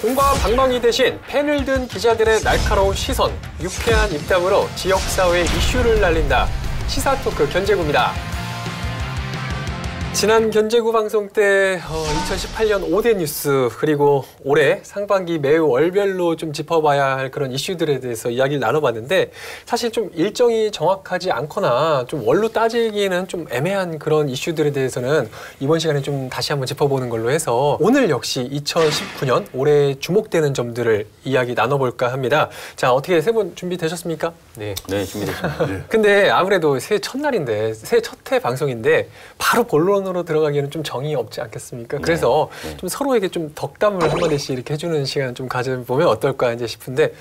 공과 방망이 대신 펜을 든 기자들의 날카로운 시선, 유쾌한 입담으로 지역사회 이슈를 날린다. 시사토크 견제구입니다. 지난 견제구 방송 때 2018년 5대 뉴스 그리고 올해 상반기 매우 월별로 좀 짚어봐야 할 그런 이슈들에 대해서 이야기를 나눠봤는데 사실 좀 일정이 정확하지 않거나 좀 월로 따지기에는 좀 애매한 그런 이슈들에 대해서는 이번 시간에 좀 다시 한번 짚어보는 걸로 해서 오늘 역시 2019년 올해 주목되는 점들을 이야기 나눠볼까 합니다. 자, 어떻게 세 분 준비되셨습니까? 네, 준비됐습니다. 네. 근데 아무래도 새해 첫날인데 새해 첫 회 방송인데 바로 본론으로 들어가기에는 좀 정이 없지 않겠습니까? 그래서 좀 서로에게 좀 덕담을 한마디씩 이렇게 해주는 시간 좀 가져보면 어떨까 이제 싶은데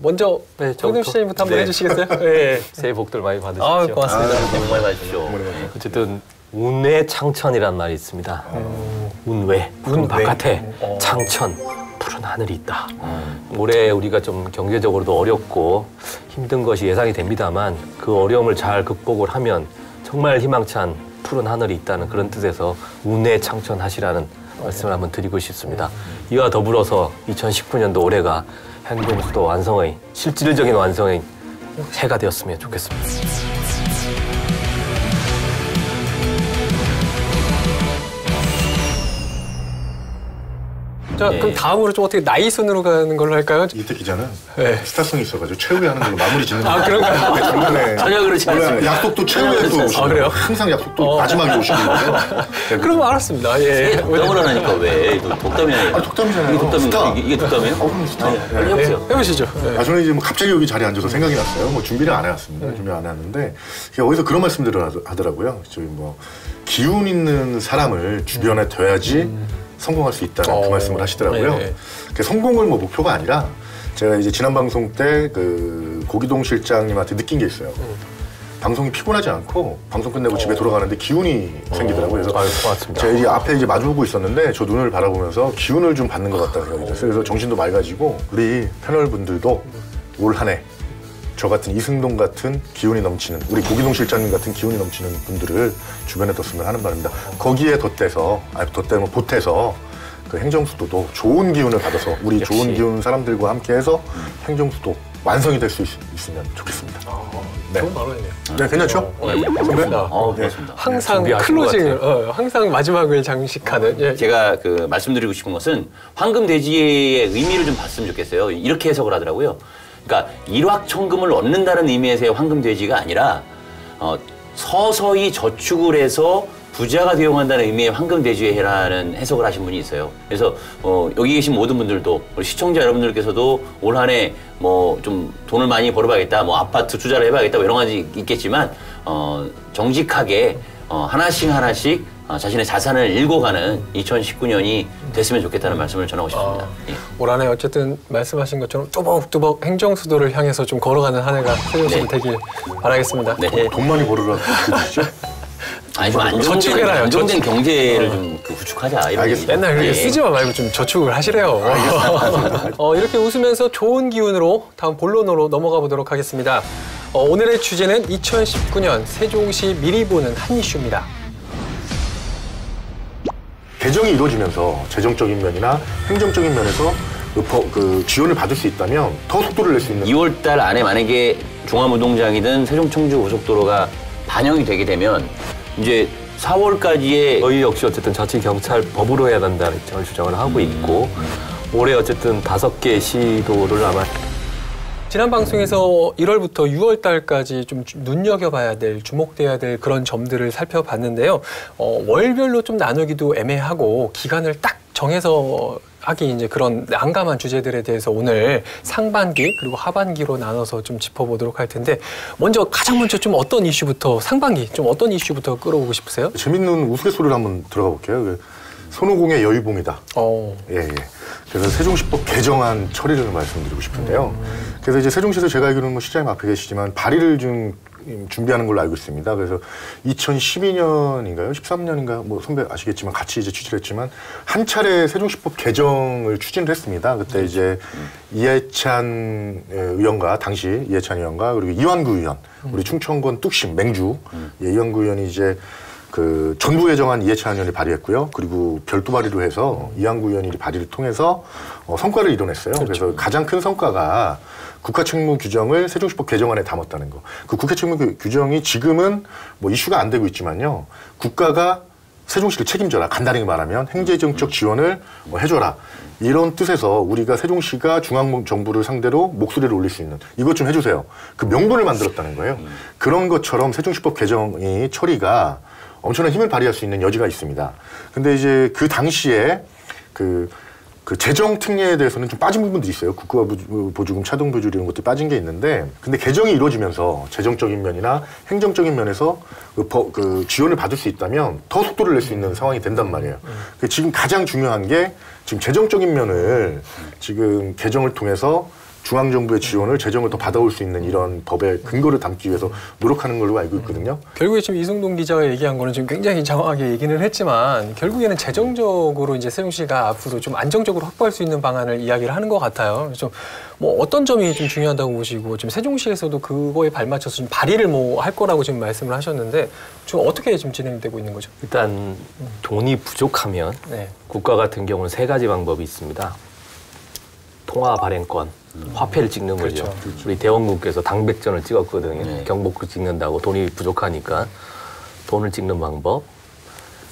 먼저 정금 시장님부터 한번 해주시겠어요? 네. 새해 복들 많이 받으십시오. 고맙습니다. 새해 복 많이 받으십시오. 어쨌든 운외 창천이란 말이 있습니다. 운외, 푸른 바깥에 창천, 푸른 하늘이 있다. 올해 우리가 좀 경제적으로도 어렵고 힘든 것이 예상이 됩니다만 그 어려움을 잘 극복을 하면 정말 희망찬 푸른 하늘이 있다는 그런 뜻에서 운외 창천하시라는 말씀을 한번 드리고 싶습니다. 이와 더불어서 2019년도 올해가 행정수도 완성의 실질적인 완성의 해가 되었으면 좋겠습니다. 자, 그럼 다음으로 좀 어떻게 나이 순으로 가는 걸로 할까요? 이태 기자는 스타성이 있어가지고 최후에 하는 걸로 마무리 짓는 거예요. 그런가요? 작년에 전혀 그렇지 않습니다. 약속도 최후에 또 오시고 그래요? 항상 약속도 마지막에 오시고 그럼 알았습니다. 예. 독담을 하니까 왜? 독담이 아니에요. 독담이잖아요. 이게 독담이에요? 그럼 스타. 빨리 해보세요. 해보시죠. 저는 이제 뭐 갑자기 여기 자리에 앉아서 생각이 났어요. 뭐 준비를 안 해왔습니다. 준비 안 해왔는데 어디서 그런 말씀들을 하더라고요. 저희 뭐 기운 있는 사람을 주변에 둬야지 성공할 수 있다는 그 말씀을 하시더라고요. 성공을 뭐 목표가 아니라 제가 이제 지난 방송 때 그 고기동 실장님한테 느낀 게 있어요. 방송이 피곤하지 않고 방송 끝내고 집에 돌아가는데 기운이 생기더라고요. 그래서 고맙습니다. 제가 이제 앞에 이제 마주보고 있었는데 저 눈을 바라보면서 기운을 좀 받는 것 같다는 생각이 들었어요. 그래서 정신도 맑아지고 우리 패널분들도 올 한 해 저 같은 이승동 같은 기운이 넘치는 우리 고기동 실장님 같은 기운이 넘치는 분들을 주변에 뒀으면 하는 바랍니다. 거기에 보태서 그 행정수도도 좋은 기운을 받아서 우리 역시. 좋은 기운 사람들과 함께해서 행정수도 완성이 될 수 있으면 좋겠습니다. 좋은 발언이네요. 네, 괜찮죠? 고맙습니다. 고맙습니다. 항상 클로징을, 항상 마지막을 장식하는. 제가 그 말씀드리고 싶은 것은 황금돼지의 의미를 좀 봤으면 좋겠어요. 이렇게 해석을 하더라고요. 그러니까 일확천금을 얻는다는 의미에서의 황금돼지가 아니라 서서히 저축을 해서 부자가 되어간다는 의미의 황금돼지의 해라는 해석을 하신 분이 있어요. 그래서 여기 계신 모든 분들도 우리 시청자 여러분들께서도 올 한 해 뭐 좀 돈을 많이 벌어봐야겠다, 뭐 아파트 투자를 해봐야겠다, 뭐 여러 가지 있겠지만 정직하게 하나씩 자신의 자산을 읽어가는 2019년이 됐으면 좋겠다는 말씀을 전하고 싶습니다. 올 한 해 어쨌든 말씀하신 것처럼 뚜벅뚜벅 행정수도를 향해서 좀 걸어가는 한 해가 세종시도 되길 바라겠습니다. 네. 돈 많이 벌으라고 그러시죠? 아니 좀 안정된 경제를 좀 구축하자. 알겠습니다. 맨날 그렇게 쓰지만 말고 좀 저축을 하시래요. 이렇게 웃으면서 좋은 기운으로 다음 본론으로 넘어가 보도록 하겠습니다. 오늘의 주제는 2019년 세종시 미리 보는 한 이슈입니다. 개정이 이루어지면서 재정적인 면이나 행정적인 면에서 그 지원을 받을 수 있다면 더 속도를 낼 수 있는 2월 달 안에 만약에 종암운동장이든 세종청주고속도로가 반영이 되게 되면 이제 4월까지의 저희 역시 어쨌든 자치경찰법으로 해야 된다는 입장을 주장을 하고 있고 올해 어쨌든 5개 시도를 아마 지난 방송에서 1월부터 6월 달까지 좀 눈여겨봐야 될, 주목돼야 될 그런 점들을 살펴봤는데요. 월별로 좀 나누기도 애매하고 기간을 딱 정해서 하기 이제 그런 난감한 주제들에 대해서 오늘 상반기 그리고 하반기로 나눠서 좀 짚어보도록 할 텐데 가장 먼저 좀 어떤 이슈부터 상반기 좀 어떤 이슈부터 끌어오고 싶으세요? 재밌는 우스갯소리를 한번 들어가 볼게요. 손오공의 여의봉이다. 예. 그래서 세종시법 개정안 처리를 말씀드리고 싶은데요. 그래서 이제 세종시에서 제가 알기로는 뭐 시장님 앞에 계시지만 발의를 좀 준비하는 걸로 알고 있습니다. 그래서 2012년인가요? 13년인가? 뭐 선배 아시겠지만 같이 이제 취재를 했지만 한 차례 세종시법 개정을 추진을 했습니다. 그때 이제 이해찬 의원과 당시 이해찬 의원과 그리고 이완구 의원, 우리 충청권 뚝심 맹주 이완구 의원이 이제 그 전부 개정안 이해찬 의원이 발의했고요. 그리고 별도 발의로 해서 이한구 의원이 발의를 통해서 성과를 이뤄냈어요. 그렇죠. 그래서 가장 큰 성과가 국가책무 규정을 세종시법 개정안에 담았다는 거. 그 국가책무 규정이 지금은 뭐 이슈가 안 되고 있지만요. 국가가 세종시를 책임져라. 간단히 말하면 행정적 지원을 해줘라. 이런 뜻에서 우리가 세종시가 중앙정부를 상대로 목소리를 올릴 수 있는 이것 좀 해주세요. 그 명분을 만들었다는 거예요. 그런 것처럼 세종시법 개정이 처리가 엄청난 힘을 발휘할 수 있는 여지가 있습니다. 근데 이제 그 당시에 그 재정 특례에 대해서는 좀 빠진 부분들이 있어요. 국가보조금, 차등보조금 이런 것들이 빠진 게 있는데, 근데 개정이 이루어지면서 재정적인 면이나 행정적인 면에서 그 지원을 받을 수 있다면 더 속도를 낼 수 있는 상황이 된단 말이에요. 지금 가장 중요한 게 지금 재정적인 면을 지금 개정을 통해서 중앙정부의 지원을 재정을 더 받아올 수 있는 이런 법의 근거를 담기 위해서 노력하는 걸로 알고 있거든요. 결국에 지금 이승동 기자가 얘기한 거는 지금 굉장히 정확하게 얘기는 했지만 결국에는 재정적으로 이제 세종시가 앞으로 좀 안정적으로 확보할 수 있는 방안을 이야기를 하는 것 같아요. 그래서 뭐 어떤 점이 좀 중요하다고 보시고 지금 세종시에서도 그거에 발맞춰서 좀 발의를 뭐 할 거라고 지금 말씀을 하셨는데 좀 어떻게 지금 진행되고 있는 거죠? 일단 돈이 부족하면 국가 같은 경우는 3가지 방법이 있습니다. 통화 발행권, 화폐를 찍는 거죠. 그렇죠. 우리 대원군께서 당백전을 찍었거든요. 경복궁 찍는다고 돈이 부족하니까 돈을 찍는 방법,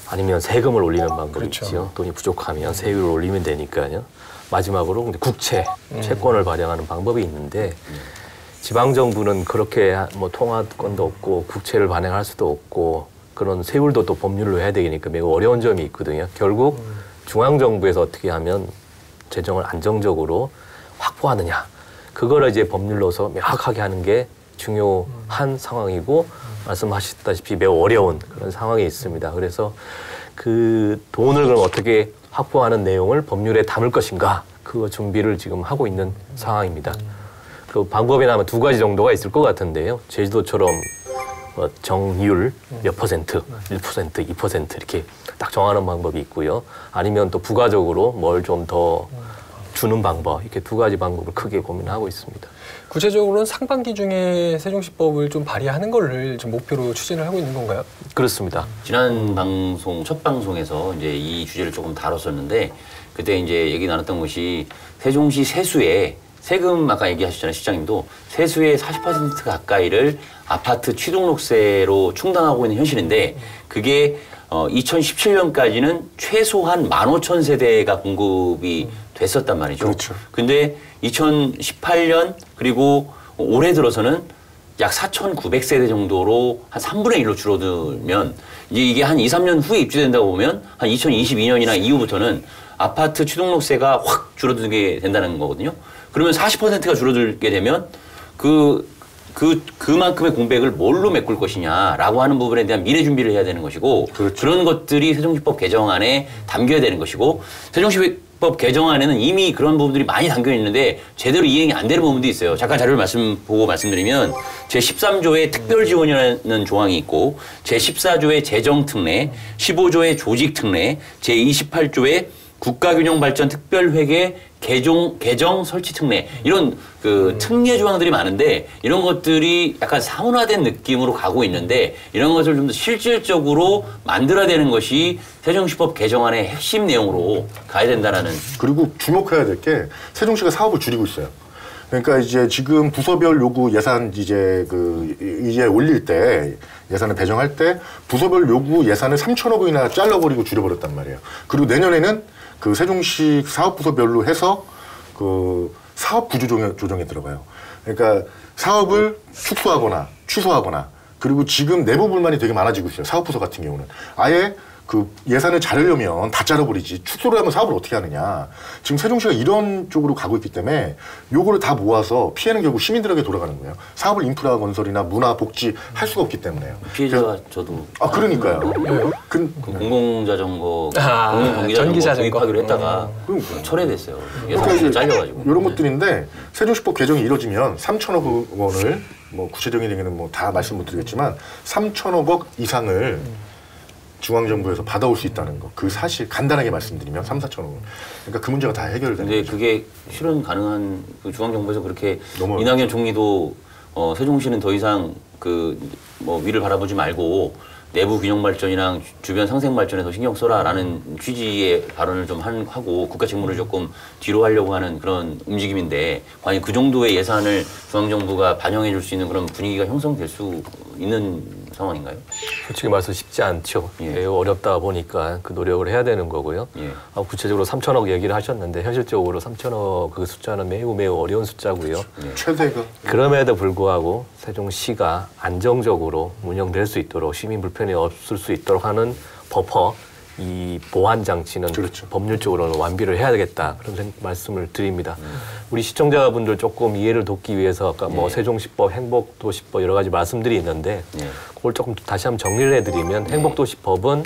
아니면 세금을 올리는 방법이 그렇죠. 있죠. 돈이 부족하면 세율을 올리면 되니까요. 마지막으로 근데 국채, 채권을 발행하는 방법이 있는데 지방정부는 그렇게 뭐 통화권도 없고 국채를 발행할 수도 없고 그런 세율도 또 법률로 해야 되니까 매우 어려운 점이 있거든요. 결국 중앙정부에서 어떻게 하면 재정을 안정적으로 확보하느냐. 그거를 이제 법률로서 명확하게 하는 게 중요한 상황이고 말씀하셨다시피 매우 어려운 그런 상황이 있습니다. 그래서 그 돈을 그럼 어떻게 확보하는 내용을 법률에 담을 것인가. 그거 준비를 지금 하고 있는 상황입니다. 그 방법이나 아마 2가지 정도가 있을 것 같은데요. 제주도처럼 정률 몇 퍼센트, 1%, 2% 이렇게 딱 정하는 방법이 있고요. 아니면 또 부가적으로 뭘 좀 더 주는 방법, 이렇게 2가지 방법을 크게 고민하고 있습니다. 구체적으로는 상반기 중에 세종시법을 좀 발의하는 거를 좀 목표로 추진을 하고 있는 건가요? 그렇습니다. 지난 방송, 첫 방송에서 이제 이 주제를 조금 다뤘었는데 그때 이제 얘기 나눴던 것이 세종시 세수에 세금 아까 얘기하셨잖아요. 시장님도 세수의 40% 가까이를 아파트 취등록세로 충당하고 있는 현실인데 그게 2017년까지는 최소한 15,000세대가 공급이 됐었단 말이죠. 그렇죠. 근데 2018년 그리고 올해 들어서는 약 4,900세대 정도로 한 3분의 1로 줄어들면 이제 이게 한 2, 3년 후에 입주된다고 보면 한 2022년이나 이후부터는 아파트 취등록세가 확 줄어들게 된다는 거거든요. 그러면 40%가 줄어들게 되면 그만큼의 공백을 뭘로 메꿀 것이냐라고 하는 부분에 대한 미래 준비를 해야 되는 것이고 그렇죠. 그런 것들이 세종시법 개정안에 담겨야 되는 것이고 세종시법 개정안에는 이미 그런 부분들이 많이 담겨 있는데 제대로 이행이 안 되는 부분도 있어요. 잠깐 자료를 보고 말씀드리면 제13조의 특별지원이라는 조항이 있고 제14조의 재정특례, 15조의 조직특례, 제28조의 국가균형발전특별회계 개정 설치 특례 이런 그 특례 조항들이 많은데 이런 것들이 약간 사문화된 느낌으로 가고 있는데 이런 것을 좀 더 실질적으로 만들어야 되는 것이 세종시법 개정안의 핵심 내용으로 가야 된다라는. 그리고 주목해야 될 게 세종시가 사업을 줄이고 있어요. 그러니까 이제 지금 부서별 요구 예산 이제 이제 올릴 때 예산을 배정할 때 부서별 요구 예산을 3천억 원이나 잘라버리고 줄여버렸단 말이에요. 그리고 내년에는 그 세종시 사업부서별로 해서 그 사업 구조 조정에 들어가요. 그러니까 사업을 축소하거나 취소하거나 그리고 지금 내부 불만이 되게 많아지고 있어요. 사업부서 같은 경우는 아예 그 예산을 자르려면 다 자르버리지 축소를 하면 사업을 어떻게 하느냐. 지금 세종시가 이런 쪽으로 가고 있기 때문에 요거를 다 모아서 피해는 결국 시민들에게 돌아가는 거예요. 사업을 인프라 건설이나 문화 복지 할 수가 없기 때문에요. 피해자가 저도. 그러니까요. 공공자전거, 공공전기자전거 도입하기로 했다가 철회됐어요. 예산이 잘려가지고. 이런 것들인데 세종시법 개정이 이뤄지면 3천억 원을 뭐 구체적인 얘기는 뭐 다 말씀 못 드리겠지만 3천억 원 이상을 중앙정부에서 받아올 수 있다는 거. 그 사실 간단하게 말씀드리면 3, 4천억 원. 그러니까 그 문제가 다 해결되는 근데 거죠. 그게 실현 가능한 그 중앙정부에서 그렇게 이낙연 총리도 세종시는 더 이상 그 뭐 위를 바라보지 말고 내부 균형 발전이랑 주변 상생 발전에 더 신경 써라라는 취지의 발언을 좀 하고 국가 책무를 조금 뒤로 하려고 하는 그런 움직임인데 과연 그 정도의 예산을 중앙정부가 반영해 줄 수 있는 그런 분위기가 형성될 수 있는 상황인가요? 솔직히 말해서 쉽지 않죠. 예. 매우 어렵다 보니까 그 노력을 해야 되는 거고요. 예. 구체적으로 3천억 얘기를 하셨는데 현실적으로 3천억 그 숫자는 매우 어려운 숫자고요. 예. 최대가 그럼에도 불구하고 세종시가 안정적으로 운영될 수 있도록 시민 불편이 없을 수 있도록 하는 버퍼 이 보완 장치는 그렇죠. 법률적으로는 완비를 해야 되겠다 그런 말씀을 드립니다. 우리 시청자분들 조금 이해를 돕기 위해서 아까 뭐 세종시법, 행복도시법 여러 가지 말씀들이 있는데 그걸 조금 다시 한번 정리를 해드리면 행복도시법은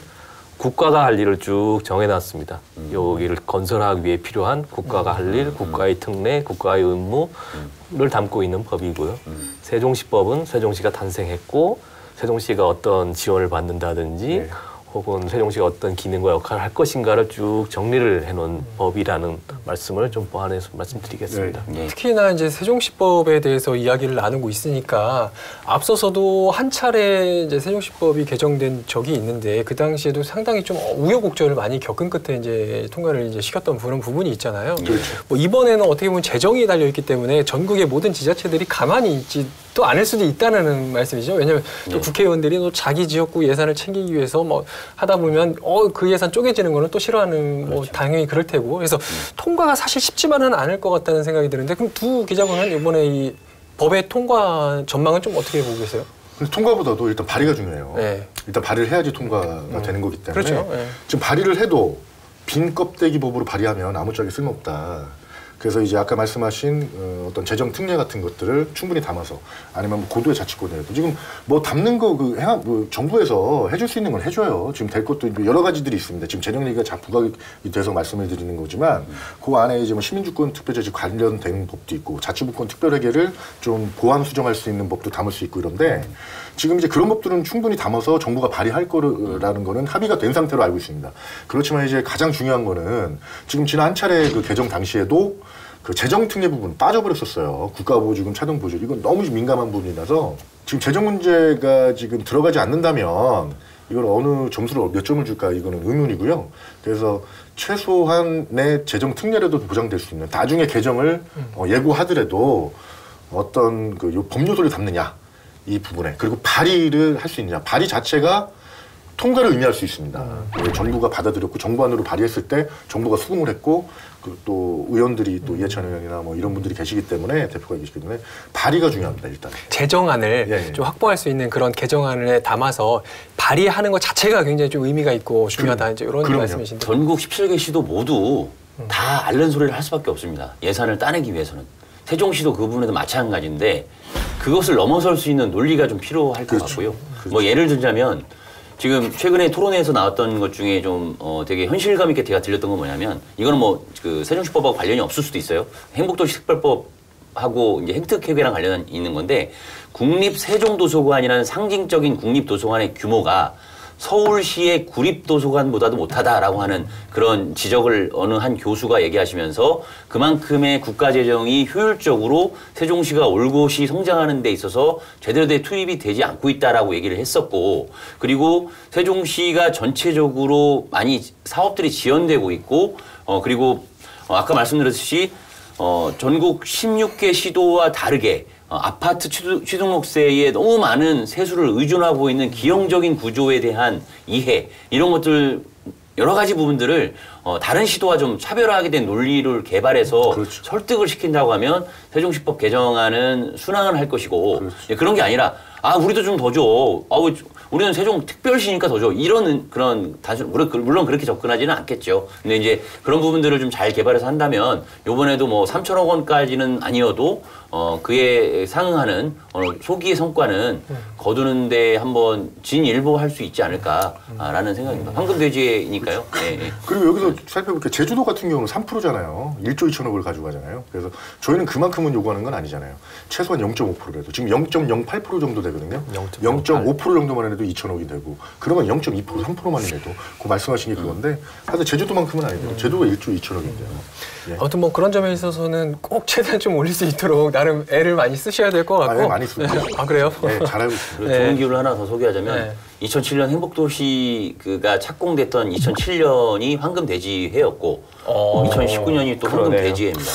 국가가 할 일을 쭉 정해놨습니다. 여기를 건설하기 위해 필요한 국가가 할 일, 국가의 특례, 국가의 의무를 담고 있는 법이고요. 세종시법은 세종시가 탄생했고 세종시가 어떤 지원을 받는다든지 혹은 세종시가 어떤 기능과 역할을 할 것인가를 쭉 정리를 해놓은 법이라는 말씀을 좀 보완해서 말씀드리겠습니다. 특히나 이제 세종시법에 대해서 이야기를 나누고 있으니까 앞서서도 한 차례 이제 세종시법이 개정된 적이 있는데 그 당시에도 상당히 좀 우여곡절을 많이 겪은 끝에 이제 통과를 이제 시켰던 그런 부분이 있잖아요. 그렇죠. 뭐 이번에는 어떻게 보면 재정이 달려 있기 때문에 전국의 모든 지자체들이 가만히 있지 또 않을 수도 있다는 말씀이죠. 왜냐하면 또 국회의원들이 또 자기 지역구 예산을 챙기기 위해서 뭐 하다 보면 그 예산 쪼개지는 거는 또 싫어하는 뭐 당연히 그럴 테고 그래서 통과가 사실 쉽지만은 않을 것 같다는 생각이 드는데 그럼 두 기자분은 이번에 이 법의 통과 전망은 좀 어떻게 보고 계세요? 통과보다도 일단 발의가 중요해요. 네. 일단 발의를 해야지 통과가 되는 거기 때문에 그렇죠. 네. 지금 발의를 해도 빈 껍데기 법으로 발의하면 아무짝에 쓸모없다. 그래서 이제 아까 말씀하신 어떤 재정 특례 같은 것들을 충분히 담아서 아니면 뭐 고도의 자치권이라도 지금 뭐 담는 거 뭐 정부에서 해줄 수 있는 건 해줘요. 지금 될 것도 여러 가지들이 있습니다. 지금 재정 얘기가 자 부각이 돼서 말씀을 드리는 거지만 그 안에 이제 뭐 시민주권 특별자치 관련된 법도 있고 자치부권 특별회계를 좀 보완 수정할 수 있는 법도 담을 수 있고 이런데 지금 이제 그런 법들은 충분히 담아서 정부가 발의할 거라는 거는 합의가 된 상태로 알고 있습니다. 그렇지만 이제 가장 중요한 거는 지금 지난 한 차례 그 개정 당시에도 그 재정 특례 부분 빠져버렸었어요. 국가보조금, 차등보조 이건 너무 민감한 부분이라서 지금 재정 문제가 지금 들어가지 않는다면 이걸 어느 점수를 몇 점을 줄까 이거는 의문이고요. 그래서 최소한의 재정 특례라도 보장될 수 있는 나중에 개정을 예고하더라도 어떤 그 법 요소를 담느냐 이 부분에 그리고 발의를 할 수 있느냐 발의 자체가 통과를 의미할 수 있습니다. 정부가 받아들였고 정부안으로 발의했을 때 정부가 수긍을 했고 또 의원들이 또 이해찬 의원이나 뭐 이런 분들이 계시기 때문에 대표가 계시기 때문에 발의가 중요합니다. 일단 재정안을 좀 확보할 수 있는 그런 개정안을 담아서 발의하는 것 자체가 굉장히 좀 의미가 있고 중요하다 이제 이런 말씀이신데 전국 17개 시도 모두 다 앓는 소리를 할 수밖에 없습니다. 예산을 따내기 위해서는 세종시도 그 부분에도 마찬가지인데 그것을 넘어설 수 있는 논리가 좀 필요할 것 같고요. 뭐 예를 들자면 지금 최근에 토론회에서 나왔던 것 중에 좀 되게 현실감 있게 제가 들렸던 건 뭐냐면 이거는 뭐 그 세종시법하고 관련이 없을 수도 있어요. 행복도시 특별법하고 이제 획득회계랑 관련이 있는 건데 국립세종도서관이라는 상징적인 국립도서관의 규모가 서울시의 구립도서관보다도 못하다라고 하는 그런 지적을 어느 한 교수가 얘기하시면서 그만큼의 국가재정이 효율적으로 세종시가 올곧이 성장하는 데 있어서 제대로 된 투입이 되지 않고 있다라고 얘기를 했었고 그리고 세종시가 전체적으로 많이 사업들이 지연되고 있고 그리고 아까 말씀드렸듯이 전국 16개 시도와 다르게 아파트 취등록세에 너무 많은 세수를 의존하고 있는 기형적인 구조에 대한 이해 이런 것들 여러 가지 부분들을 다른 시도와 좀 차별화하게 된 논리를 개발해서 그렇죠. 설득을 시킨다고 하면 세종시법 개정안은 순항을 할 것이고 그런 게 아니라 우리도 좀 더 줘. 우리는 세종 특별시니까 더 줘. 이런 그런 단순 물론 그렇게 접근하지는 않겠죠. 근데 이제 그런 부분들을 좀 잘 개발해서 한다면 이번에도 뭐 3천억 원까지는 아니어도 그에 상응하는 소기의 성과는 거두는데 한번 진일보할 수 있지 않을까라는 생각입니다. 황금돼지니까요. 네. 그리고 여기서 살펴볼게요. 제주도 같은 경우는 3%잖아요. 1조 2천억을 가져가잖아요. 그래서 저희는 그만큼은 요구하는 건 아니잖아요. 최소한 0.5%라도 지금 0.08% 정도 되거든요. 0.5% 정도만 해도 해도 2천억이 되고 그러면 0.2% 3%만 해도 그 말씀하신 게 그건데 사실 제주도만큼은 아니에요. 제주도가 1조 2천억인데요. 예. 아무튼 뭐 그런 점에 있어서는 꼭 최대한 좀 올릴 수 있도록 나름 애를 많이 쓰셔야 될 것 같고. 많이 쓰고. 아 그래요? 네, 잘하고 있습니다. 그리고 좋은 기운을 하나 더 소개하자면 2007년 행복도시가 착공됐던 2007년이 황금돼지해였고 2019년이 또 황금돼지해입니다.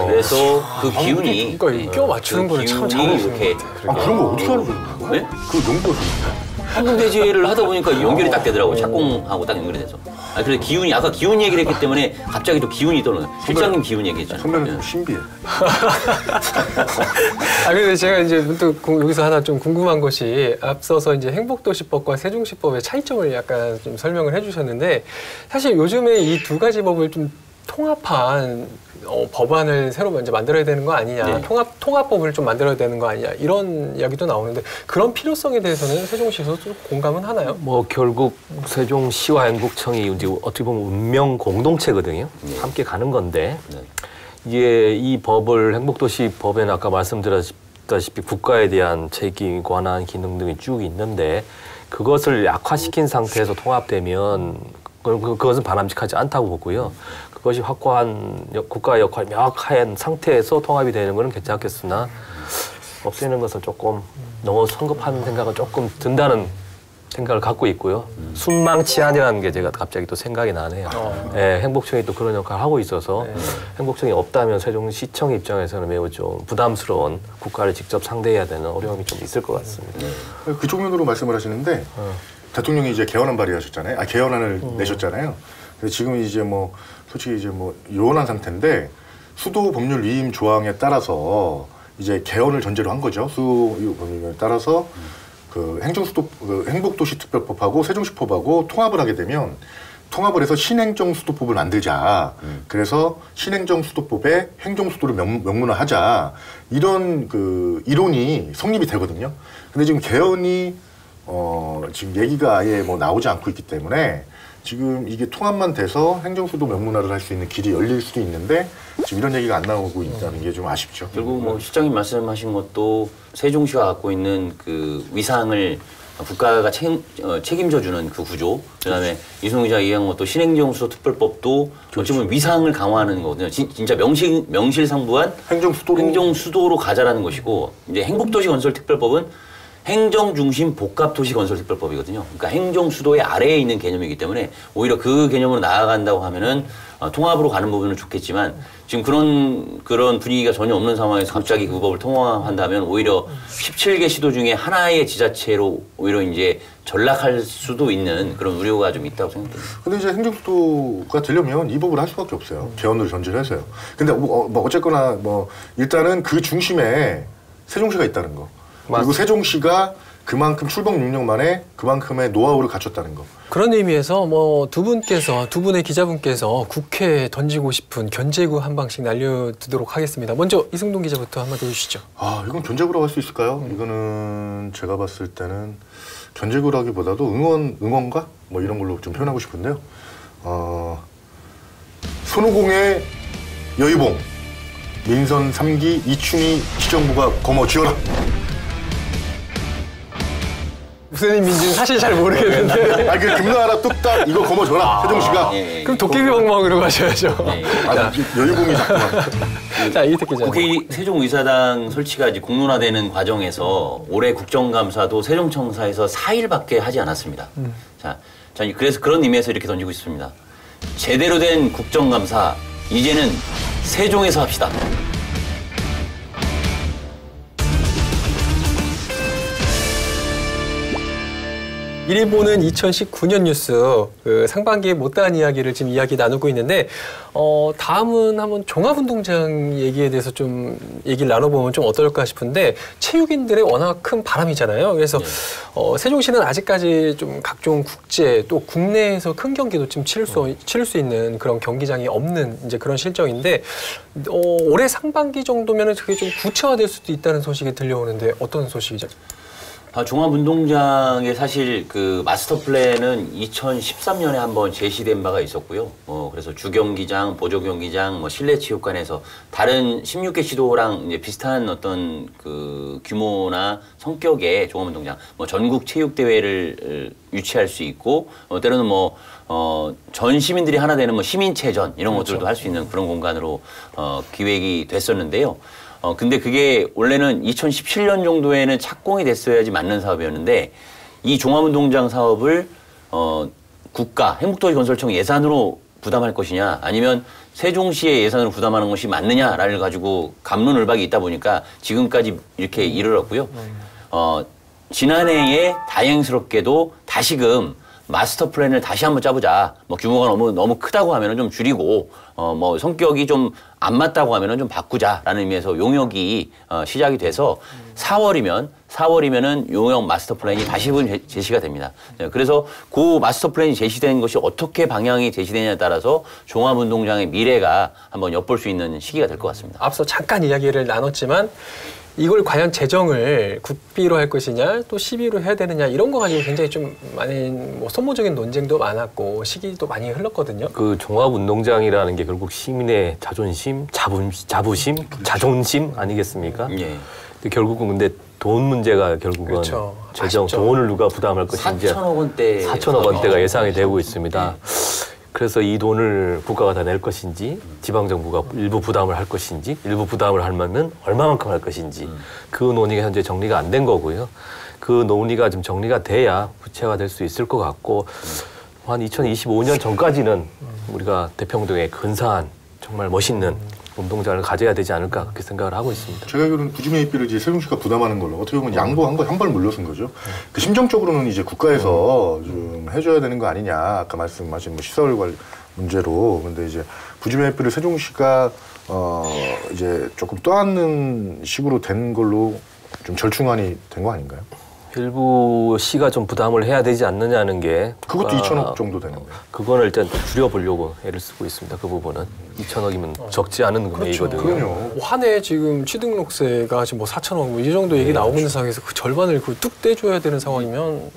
그래서 그 기운이 그러니까 끼워 맞추는 거를 참 잘하시는 이렇게 그런 거 어떻게 하는 거예요? 네? 그 연구가 황금돼지를 하다 보니까 연결이 딱 되더라고요. 착공하고 딱 연결이 돼서. 그래서 기운이 아까 기운 얘기를 했기 때문에 갑자기 또 기운이 떠오르는 실장님 기운 얘기했잖아요. 선배는 좀 신비해. 근데 제가 이제 문득 여기서 하나 좀 궁금한 것이 앞서서 이제 행복도시법과 세종시법의 차이점을 약간 좀 설명을 해주셨는데 사실 요즘에 이 두 가지 법을 좀 통합한 법안을 새로 먼저 만들어야 되는 거 아니냐, 네. 통합법을 좀 만들어야 되는 거 아니냐 이런 이야기도 나오는데 그런 필요성에 대해서는 세종시에서 좀 공감은 하나요? 뭐 결국 세종시와 행복청이 이제 어떻게 보면 운명 공동체거든요. 함께 가는 건데 이게 이 법을 행복도시 법에는 아까 말씀드렸다시피 국가에 대한 책임, 권한, 기능 등이 쭉 있는데 그것을 약화시킨 상태에서 통합되면 그것은 바람직하지 않다고 보고요. 그것이 확고한 국가의 역할이 명확한 상태에서 통합이 되는 것은 괜찮겠으나 없애는 것은 조금 너무 성급한 생각은 조금 든다는 생각을 갖고 있고요. 순망치안이라는 게 제가 갑자기 또 생각이 나네요. 행복청이 또 그런 역할을 하고 있어서 행복청이 없다면 세종시청 입장에서는 매우 좀 부담스러운 국가를 직접 상대해야 되는 어려움이 좀 있을 것 같습니다. 그쪽 면으로 말씀을 하시는데 대통령이 이제 개헌안 발의하셨잖아요. 개헌안을 내셨잖아요. 그래서 지금 이제 뭐 솔직히 이제 뭐 요원한 상태인데 수도 법률 위임 조항에 따라서 이제 개헌을 전제로 한 거죠. 수도 법률에 따라서 그 행복도시특별법하고 세종시법하고 통합을 하게 되면 통합을 해서 신행정수도법을 만들자. 그래서 신행정수도법에 행정수도를 명문화하자. 이런 그 이론이 성립이 되거든요. 근데 지금 개헌이 지금 얘기가 아예 뭐 나오지 않고 있기 때문에 지금 이게 통합만 돼서 행정수도 명문화를 할 수 있는 길이 열릴 수도 있는데 지금 이런 얘기가 안 나오고 있다는 게 좀 아쉽죠. 결국 뭐 실장님 말씀하신 것도 세종시가 갖고 있는 그 위상을 국가가 책임져주는 그 구조, 그다음에 이승우 기자가 얘기한 것도 신행정수도특별법도 어찌 보면 위상을 강화하는 거거든요. 진짜 명실상부한 행정수도로 가자라는 것이고 이제 행복도시 건설특별법은 행정중심 복합도시 건설특별법이거든요. 그러니까 행정수도의 아래에 있는 개념이기 때문에 오히려 그 개념으로 나아간다고 하면은 통합으로 가는 부분은 좋겠지만 지금 그런 분위기가 전혀 없는 상황에서 갑자기 그 법을 통합한다면 오히려 17개 시도 중에 하나의 지자체로 오히려 이제 전락할 수도 있는 그런 우려가 좀 있다고 생각합니다. 근데 이제 행정수도가 되려면 이 법을 할 수밖에 없어요. 개헌으로 전제를 해서요. 근데 뭐 어쨌거나 뭐 일단은 그 중심에 세종시가 있다는 거. 그리고 세종시가 그만큼 출범 6년 만에 그만큼의 노하우를 갖췄다는 거. 그런 의미에서 뭐 두 분의 기자분께서 국회에 던지고 싶은 견제구 한 방씩 날려두도록 하겠습니다. 먼저 이승동 기자부터 한마디 해주시죠. 이건 견제구라고 할 수 있을까요? 이거는 제가 봤을 때는 견제구라기보다도 응원가? 뭐 이런 걸로 좀 표현하고 싶은데요. 손오공의 여의봉, 민선 3기 이충희 시정부가 거머쥐어라. 무슨 의미인지는 사실 잘 모르겠는데. 그 금나라 뚝딱 이거 거머줘라. 세종시가. 그럼 도깨비방망이로 가셔야죠. 여의봉이 자꾸만. 자, 이태기 기자. 국회 세종의사당 설치가 이제 공론화되는 과정에서 올해 국정감사도 세종청사에서 4일밖에 하지 않았습니다. 자, 그래서 그런 의미에서 이렇게 던지고 있습니다. 제대로 된 국정감사 이제는 세종에서 합시다. 이리 보는 2019년 뉴스 그 상반기에 못다한 이야기를 지금 이야기 나누고 있는데 다음은 한번 종합운동장 얘기에 대해서 좀 얘기를 나눠보면 좀 어떨까 싶은데 체육인들의 워낙 큰 바람이잖아요. 그래서 세종시는 아직까지 좀 각종 국제 또 국내에서 큰 경기도 지금 치를 수 있는 그런 경기장이 없는 이제 그런 실정인데 올해 상반기 정도면은 그게 좀 구체화될 수도 있다는 소식이 들려오는데 어떤 소식이죠? 종합운동장의 사실 그 마스터 플랜은 2013년에 한번 제시된 바가 있었고요. 그래서 주경기장, 보조경기장, 실내 체육관에서 다른 16개 시도랑 이제 비슷한 어떤 그 규모나 성격의 종합운동장, 전국 체육대회를 유치할 수 있고, 때로는 전 시민들이 하나 되는 시민체전 이런 것들도 할 수 있는 그런 공간으로 기획이 됐었는데요. 근데 그게 원래는 2017년 정도에는 착공이 됐어야지 맞는 사업이었는데 이 종합운동장 사업을 국가, 행복도시건설청 예산으로 부담할 것이냐 아니면 세종시의 예산으로 부담하는 것이 맞느냐를 가지고 갑론을박이 있다 보니까 지금까지 이렇게 이르렀고요. 지난해에 다행스럽게도 다시금 마스터 플랜을 다시 한번 짜보자. 규모가 너무 크다고 하면은 좀 줄이고, 성격이 좀 안 맞다고 하면은 좀 바꾸자라는 의미에서 용역이 시작이 돼서 4월이면은 용역 마스터 플랜이 다시 제시가 됩니다. 그래서 그 마스터 플랜이 제시된 것이 어떻게 방향이 제시되냐에 따라서 종합운동장의 미래가 한번 엿볼 수 있는 시기가 될 것 같습니다. 앞서 잠깐 이야기를 나눴지만 이걸 과연 재정을 국비로 할 것이냐 또 시비로 해야 되느냐 이런 거 가지고 굉장히 좀 많은 소모적인 논쟁도 많았고 시기도 많이 흘렀거든요. 그 종합운동장이라는 게 결국 시민의 자존심, 자부심, 자존심 아니겠습니까? 예. 근데 결국은 근데 돈 문제가 결국은 그렇죠. 재정 아쉽죠. 돈을 누가 부담할 것인지 4천억 원대 4천억 원대가 예상이 되고 있습니다. 그래서 이 돈을 국가가 다 낼 것인지 지방정부가 일부 부담을 할 것인지 일부 부담을 하면 얼마만큼 할 것인지 그 논의가 현재 정리가 안 된 거고요. 그 논의가 좀 정리가 돼야 구체화가 될 수 있을 것 같고 한 2025년 전까지는 우리가 대평동에 근사한 정말 멋있는 운동장을 가져야 되지 않을까 그렇게 생각을 하고 있습니다. 제가 알기로는 부지매입비를 이제 세종시가 부담하는 걸로 어떻게 보면 양보한 거 한 발 물러선 거죠. 그 심정적으로는 이제 국가에서 좀 해줘야 되는 거 아니냐. 아까 말씀하신 시설 관리 문제로. 근데 이제 부지매입비를 세종시가 이제 조금 떠안는 식으로 된 걸로 좀 절충안이 된 거 아닌가요? 일부 시가 좀 부담을 해야 되지 않느냐는 게 그것도 2천억 정도 되는 거예요. 그거는 일단 줄여보려고 애를 쓰고 있습니다. 그 부분은 2천억이면 적지 않은 금액이거든요. 그럼요. 한 해 지금 취득록세가 지금 4천억 이 정도 얘기 나오고 있는 상황에서 그 절반을 뚝 떼줘야 되는 상황이면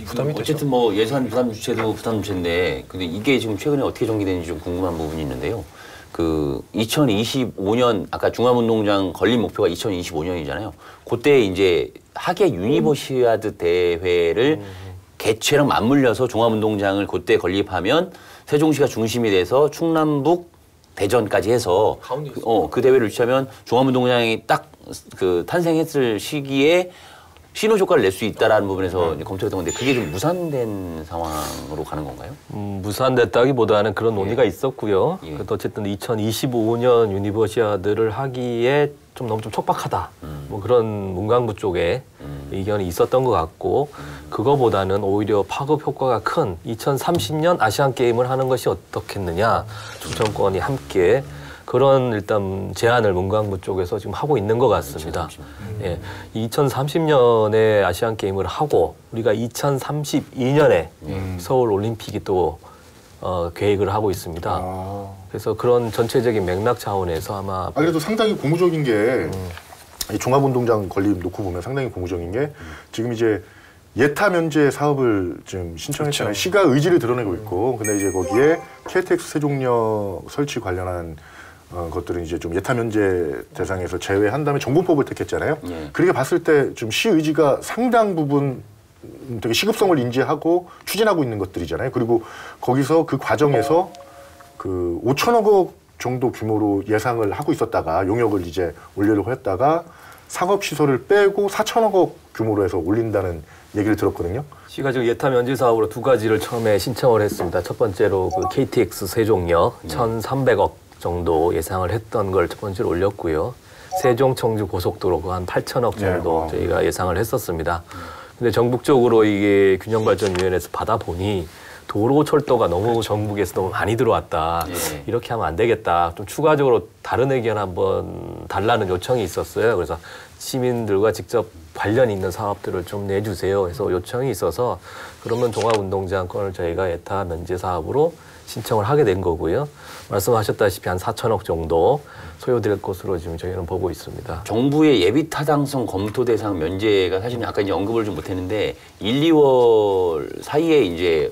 부담이 되죠. 어쨌든 예산 부담 주체도 부담 주체인데 근데 이게 지금 최근에 어떻게 전개되는지 좀 궁금한 부분이 있는데요. 그 2025년 아까 중앙운동장 건립 목표가 2025년이잖아요. 그때 이제 하계 유니버시아드 대회를 개최랑 맞물려서 종합운동장을 그때 건립하면 세종시가 중심이 돼서 충남북 대전까지 해서 그 대회를 유치하면 종합운동장이 딱 그 탄생했을 시기에 신호 효과를 낼 수 있다라는 부분에서 이제 검토했던 건데 그게 좀 무산된 상황으로 가는 건가요? 무산됐다기보다는 그런 논의가 있었고요. 예. 그래도 어쨌든 2025년 유니버시아드를 하기에 너무 촉박하다. 그런 문광부 쪽에 의견이 있었던 것 같고 그거보다는 오히려 파급 효과가 큰 2030년 아시안 게임을 하는 것이 어떻겠느냐. 정권이 함께 그런 일단 제안을 문광부 쪽에서 지금 하고 있는 것 같습니다. 2030년에 아시안 게임을 하고 우리가 2032년에 서울 올림픽이 또 계획을 하고 있습니다. 그래서 그런 전체적인 맥락 차원에서 아마 그래도 상당히 고무적인 게 이 종합운동장 건립 놓고 보면 상당히 고무적인 게 지금 이제 예타 면제 사업을 지금 신청했잖아요. 그렇죠. 시가 의지를 드러내고 있고, 근데 이제 거기에 KTX 세종역 설치 관련한 것들은 이제 좀 예타 면제 대상에서 제외한 다음에 정보법을 택했잖아요. 예. 그렇게 봤을 때 좀 시 의지가 상당 부분 되게 시급성을 인지하고 추진하고 있는 것들이잖아요. 그리고 거기서 그 과정에서 그 5천억 원 정도 규모로 예상을 하고 있었다가 용역을 이제 올리려고 했다가 상업시설을 빼고 4천억 원 규모로 해서 올린다는 얘기를 들었거든요. 시가 지금 예타 면제 사업으로 두 가지를 처음에 신청을 했습니다. 첫 번째로 그 KTX 세종역 1,300억 정도 예상을 했던 걸 첫 번째로 올렸고요. 세종 청주 고속도로 그 한 8천억 정도 저희가 예상을 했었습니다. 근데 전국적으로 이게 균형발전위원회에서 받아보니 도로 철도가 너무 전국에서 너무 많이 들어왔다. 예. 이렇게 하면 안 되겠다. 좀 추가적으로 다른 의견 한번 달라는 요청이 있었어요. 그래서 시민들과 직접 관련 있는 사업들을 좀 내주세요 해서 요청이 있어서 그러면 종합운동장 건을 저희가 예타 면제 사업으로 신청을 하게 된 거고요. 말씀하셨다시피 한 4천억 정도 소요될 것으로 지금 저희는 보고 있습니다. 정부의 예비 타당성 검토 대상 면제가 사실은 아까 이제 언급을 좀 못했는데 1, 2월 사이에 이제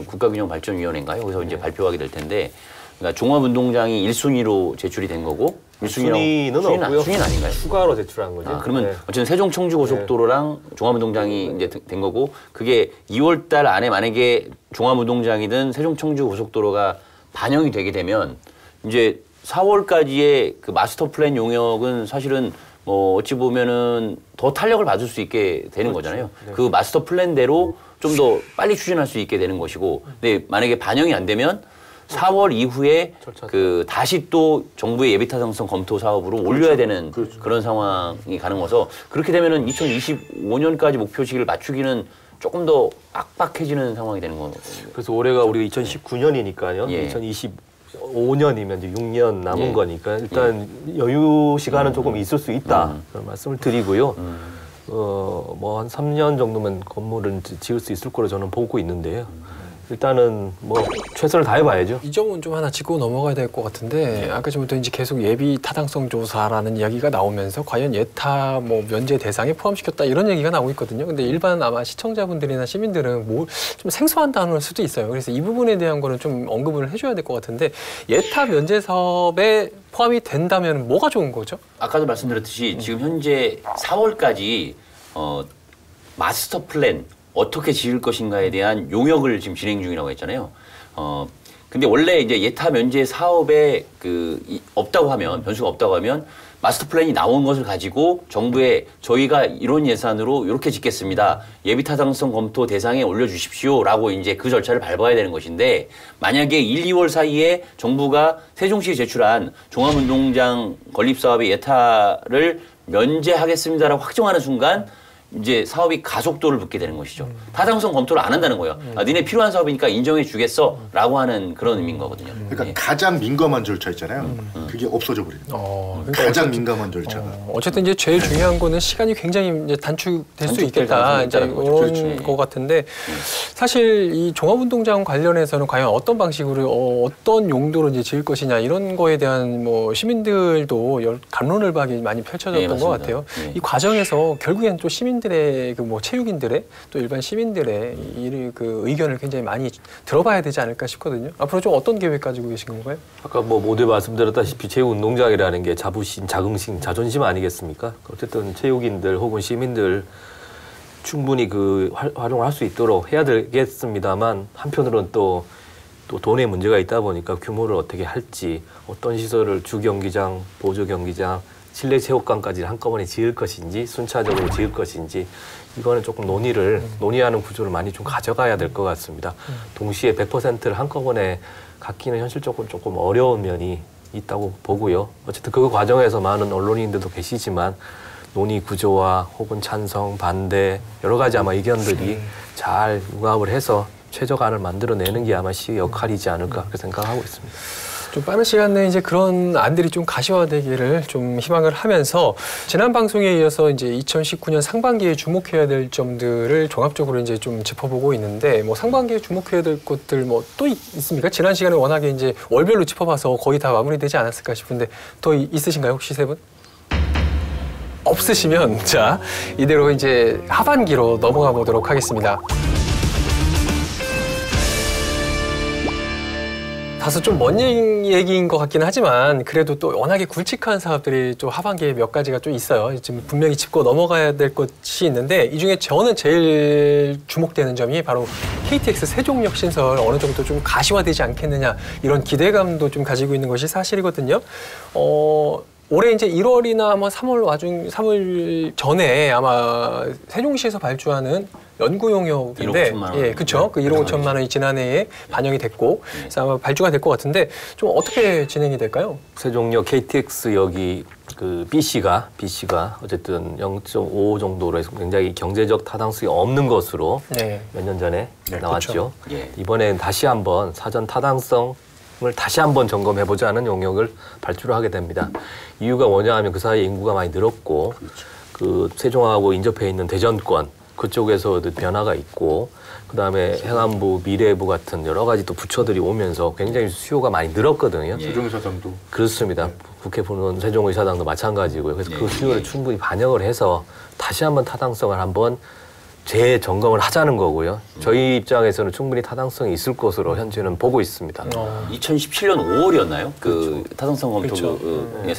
국가균형발전위원회인가요? 거기서 이제 발표하게 될 텐데, 그러니까 종합운동장이 1순위로 제출이 된 거고. 순위는 없고요. 순위는 아닌가요? 추가로 제출한 거죠. 그러면 네. 어쨌든 세종 청주고속도로랑 종합운동장이 이제 된 거고, 그게 2월달 안에 만약에 종합운동장이든 세종 청주고속도로가 반영이 되게 되면 이제 4월까지의 그 마스터 플랜 용역은 사실은 뭐 어찌 보면은 더 탄력을 받을 수 있게 되는 거잖아요. 네. 그 마스터 플랜대로 좀 더 빨리 추진할 수 있게 되는 것이고, 근데 만약에 반영이 안 되면 4월 이후에 그 다시 또 정부의 예비 타당성 검토 사업으로 올려야 되는 그런 상황이 가능해서, 그렇게 되면은 2025년까지 목표 시기를 맞추기는 조금 더 빡빡해지는 상황이 되는 거죠. 그래서 올해가 우리가 2019년이니까요. 예. 2025년이면 이제 6년 남은 거니까 일단 여유 시간은 조금 있을 수 있다. 그런 말씀을 드리고요. 뭐 한 3년 정도면 건물은 지을 수 있을 거로 저는 보고 있는데요. 일단은 뭐 최선을 다해봐야죠. 이 점은 좀 하나 짚고 넘어가야 될 것 같은데, 아까 전부터 이제 계속 예비 타당성 조사라는 이야기가 나오면서 과연 예타 뭐 면제 대상에 포함시켰다 이런 얘기가 나오고 있거든요. 근데 일반 아마 시청자분들이나 시민들은 뭐 좀 생소한 단어일 수도 있어요. 그래서 이 부분에 대한 거는 좀 언급을 해줘야 될 것 같은데, 예타 면제 사업에 포함이 된다면 뭐가 좋은 거죠? 아까도 말씀드렸듯이 지금 현재 4월까지 마스터 플랜 어떻게 지을 것인가에 대한 용역을 지금 진행 중이라고 했잖아요. 근데 원래 이제 예타 면제 사업에 없다고 하면, 변수가 없다고 하면 마스터 플랜이 나온 것을 가지고 정부에 저희가 이런 예산으로 이렇게 짓겠습니다. 예비 타당성 검토 대상에 올려주십시오라고 이제 그 절차를 밟아야 되는 것인데, 만약에 1, 2월 사이에 정부가 세종시에 제출한 종합운동장 건립 사업의 예타를 면제하겠습니다라고 확정하는 순간 이제 사업이 가속도를 붙게 되는 것이죠. 타당성 검토를 안 한다는 거예요. 니네 필요한 사업이니까 인정해 주겠어라고 하는 그런 의미인 거거든요. 그러니까 가장 민감한 절차 있잖아요. 그게 없어져 버리는 거예요. 가장 민감한 절차가. 어쨌든 이제 제일 중요한 거는 시간이 굉장히 이제 단축될 수 있겠다, 이제 이런 거 같은데, 사실 이 종합운동장 관련해서는 과연 어떤 방식으로 어떤 용도로 이제 지을 것이냐 이런 거에 대한 뭐 시민들도 갑론을박이 많이 펼쳐졌던 것 같아요. 이 과정에서 결국엔 또 시민들의 그 뭐 체육인들의 또 일반 시민들의 그 의견을 굉장히 많이 들어봐야 되지 않을까 싶거든요. 앞으로 좀 어떤 계획 가지고 계신 건가요? 아까 뭐 모두 말씀드렸다시피 체육운동장이라는 게 자부심, 자긍심, 자존심 아니겠습니까? 어쨌든 체육인들 혹은 시민들 충분히 그 활용할 수 있도록 해야 되겠습니다만, 한편으로는 또 돈의 문제가 있다 보니까 규모를 어떻게 할지, 어떤 시설을 주경기장, 보조경기장, 실내 체육관까지 한꺼번에 지을 것인지 순차적으로 지을 것인지, 이거는 조금 논의하는 구조를 많이 좀 가져가야 될 것 같습니다. 동시에 100%를 한꺼번에 갖기는 현실적으로 조금 어려운 면이 있다고 보고요. 어쨌든 그 과정에서 많은 언론인들도 계시지만 논의 구조와 혹은 찬성, 반대 여러 가지 아마 의견들이 잘 융합을 해서 최저간을 만들어내는 게 아마 시의 역할이지 않을까 그렇게 생각하고 있습니다. 좀 빠른 시간 내에 이제 그런 안들이 좀 가시화되기를 좀 희망을 하면서, 지난 방송에 이어서 이제 2019년 상반기에 주목해야 될 점들을 종합적으로 이제 좀 짚어보고 있는데, 뭐 상반기에 주목해야 될 것들 뭐 또 있습니까? 지난 시간에 워낙에 이제 월별로 짚어봐서 거의 다 마무리되지 않았을까 싶은데 더 있으신가요, 혹시 세 분? 없으시면 자, 이대로 이제 하반기로 넘어가 보도록 하겠습니다. 다소 좀 먼 얘기인 것 같긴 하지만 그래도 또 워낙에 굵직한 사업들이 좀 하반기에 몇 가지가 좀 있어요. 지금 분명히 짚고 넘어가야 될 것이 있는데, 이 중에 저는 제일 주목되는 점이 바로 KTX 세종역 신설 어느 정도 좀 가시화되지 않겠느냐, 이런 기대감도 좀 가지고 있는 것이 사실이거든요. 올해 이제 1월이나 아마 3월 전에 아마 세종시에서 발주하는 연구용역인데, 1억 5천만 원. 예, 그렇죠. 그 1억 5천만 원이 지난해에 반영이 됐고, 그래서 아마 발주가 될 것 같은데 좀 어떻게 진행이 될까요? 세종역 KTX역이 그 B씨가 어쨌든 0.5 정도로 해서 굉장히 경제적 타당성이 없는 것으로 몇 년 전에 나왔죠. 예. 이번엔 다시 한번 사전 타당성을 다시 한번 점검해보자는 용역을 발주를 하게 됩니다. 이유가 뭐냐 하면 그 사이에 인구가 많이 늘었고, 그 세종하고 인접해 있는 대전권, 그쪽에서도 변화가 있고 그다음에 행안부, 미래부 같은 여러 가지 또 부처들이 오면서 굉장히 수요가 많이 늘었거든요. 세종의사당도 그렇습니다. 국회 부는 세종의사당도 마찬가지고요. 그래서 그 수요를 충분히 반영을 해서 다시 한번 타당성을 한번 재점검을 하자는 거고요. 저희 입장에서는 충분히 타당성이 있을 것으로 현재는 보고 있습니다. 2017년 5월이었나요? 그 타당성 검토에서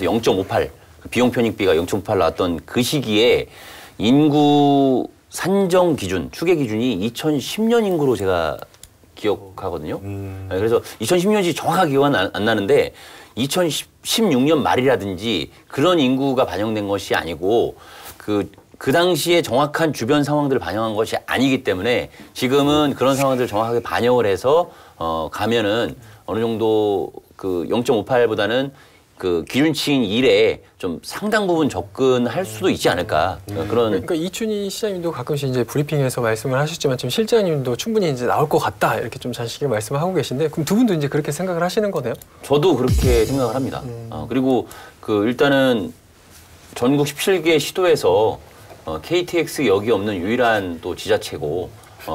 0.58 비용 편익비가 0.58 나왔던 그 시기에 인구 산정 기준, 추계 기준이 2010년 인구로 제가 기억하거든요. 그래서 2010년이 정확하게 기억은 안 나는데 2016년 말이라든지 그런 인구가 반영된 것이 아니고 그 당시에 정확한 주변 상황들을 반영한 것이 아니기 때문에 지금은 그런 상황들을 정확하게 반영을 해서 가면은 어느 정도 그 0.58보다는 그 기준치인 1에 좀 상당 부분 접근할 수도 있지 않을까 그런. 그러니까 이춘희 시장님도 가끔씩 이제 브리핑에서 말씀을 하셨지만 지금 실장님도 충분히 이제 나올 것 같다 이렇게 좀 자식이 말씀을 하고 계신데 그럼 두 분도 이제 그렇게 생각을 하시는 거네요? 저도 그렇게 생각을 합니다. 그리고 그 일단은 전국 17개 시도에서 KTX 역이 없는 유일한 또 지자체고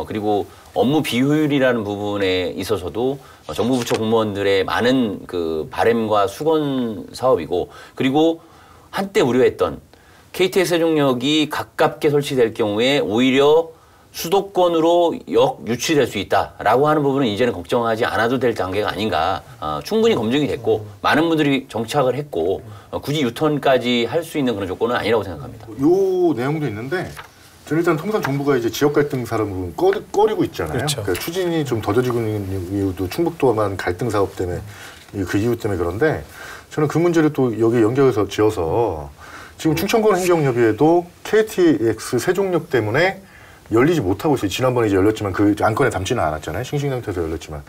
그리고 업무 비효율이라는 부분에 있어서도 정부 부처 공무원들의 많은 그 바램과 수건 사업이고 그리고 한때 우려했던 KTX 세종역이 가깝게 설치될 경우에 오히려 수도권으로 역 유치될 수 있다라고 하는 부분은 이제는 걱정하지 않아도 될 단계가 아닌가. 충분히 검증이 됐고 많은 분들이 정착을 했고 굳이 유턴까지 할 수 있는 그런 조건은 아니라고 생각합니다. 요 내용도 있는데 저는 일단 통상 정부가 이제 지역 갈등 사업을 꺼리고 있잖아요. 그렇죠. 그러니까 추진이 좀 더뎌지고 있는 이유도 충북도만 갈등 사업 때문에 그 이유 때문에 그런데 저는 그 문제를 또 여기에 연결해서 지어서 지금 충청권 행정협의회도 KTX 세종역 때문에 열리지 못하고 있어요. 지난번에 이제 열렸지만 그 안건에 담지는 않았잖아요. 싱싱 상태에서 열렸지만.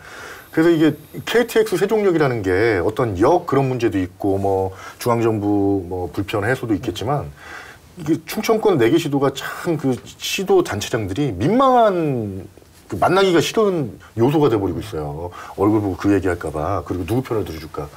그래서 이게 KTX 세종역이라는 게 어떤 역 그런 문제도 있고 뭐 중앙정부 뭐 불편 해소도 있겠지만 이게 충청권 4개 시도가 참 그 시도 단체장들이 민망한 그 만나기가 싫은 요소가 돼버리고 있어요. 얼굴 보고 그 얘기할까 봐. 그리고 누구 편을 들어줄까.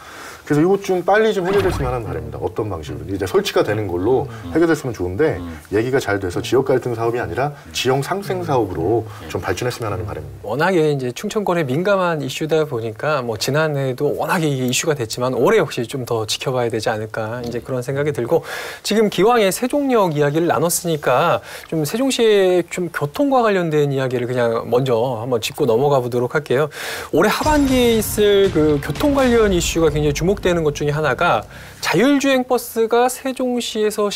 그래서 이것 좀 빨리 좀 해결됐으면 하는 바람입니다. 어떤 방식으로. 이제 설치가 되는 걸로 해결됐으면 좋은데 얘기가 잘 돼서 지역 갈등 사업이 아니라 지역 상생 사업으로 좀 발전했으면 하는 바람입니다. 워낙에 이제 충청권에 민감한 이슈다 보니까 뭐 지난해에도 워낙에 이게 이슈가 됐지만 올해 역시 좀 더 지켜봐야 되지 않을까 이제 그런 생각이 들고 지금 기왕에 세종역 이야기를 나눴으니까 좀 세종시의 좀 교통과 관련된 이야기를 그냥 먼저 한번 짚고 넘어가 보도록 할게요. 올해 하반기에 있을 그 교통 관련 이슈가 굉장히 주목되는 것 중에 하나가 자율주행 버스가 세종시에서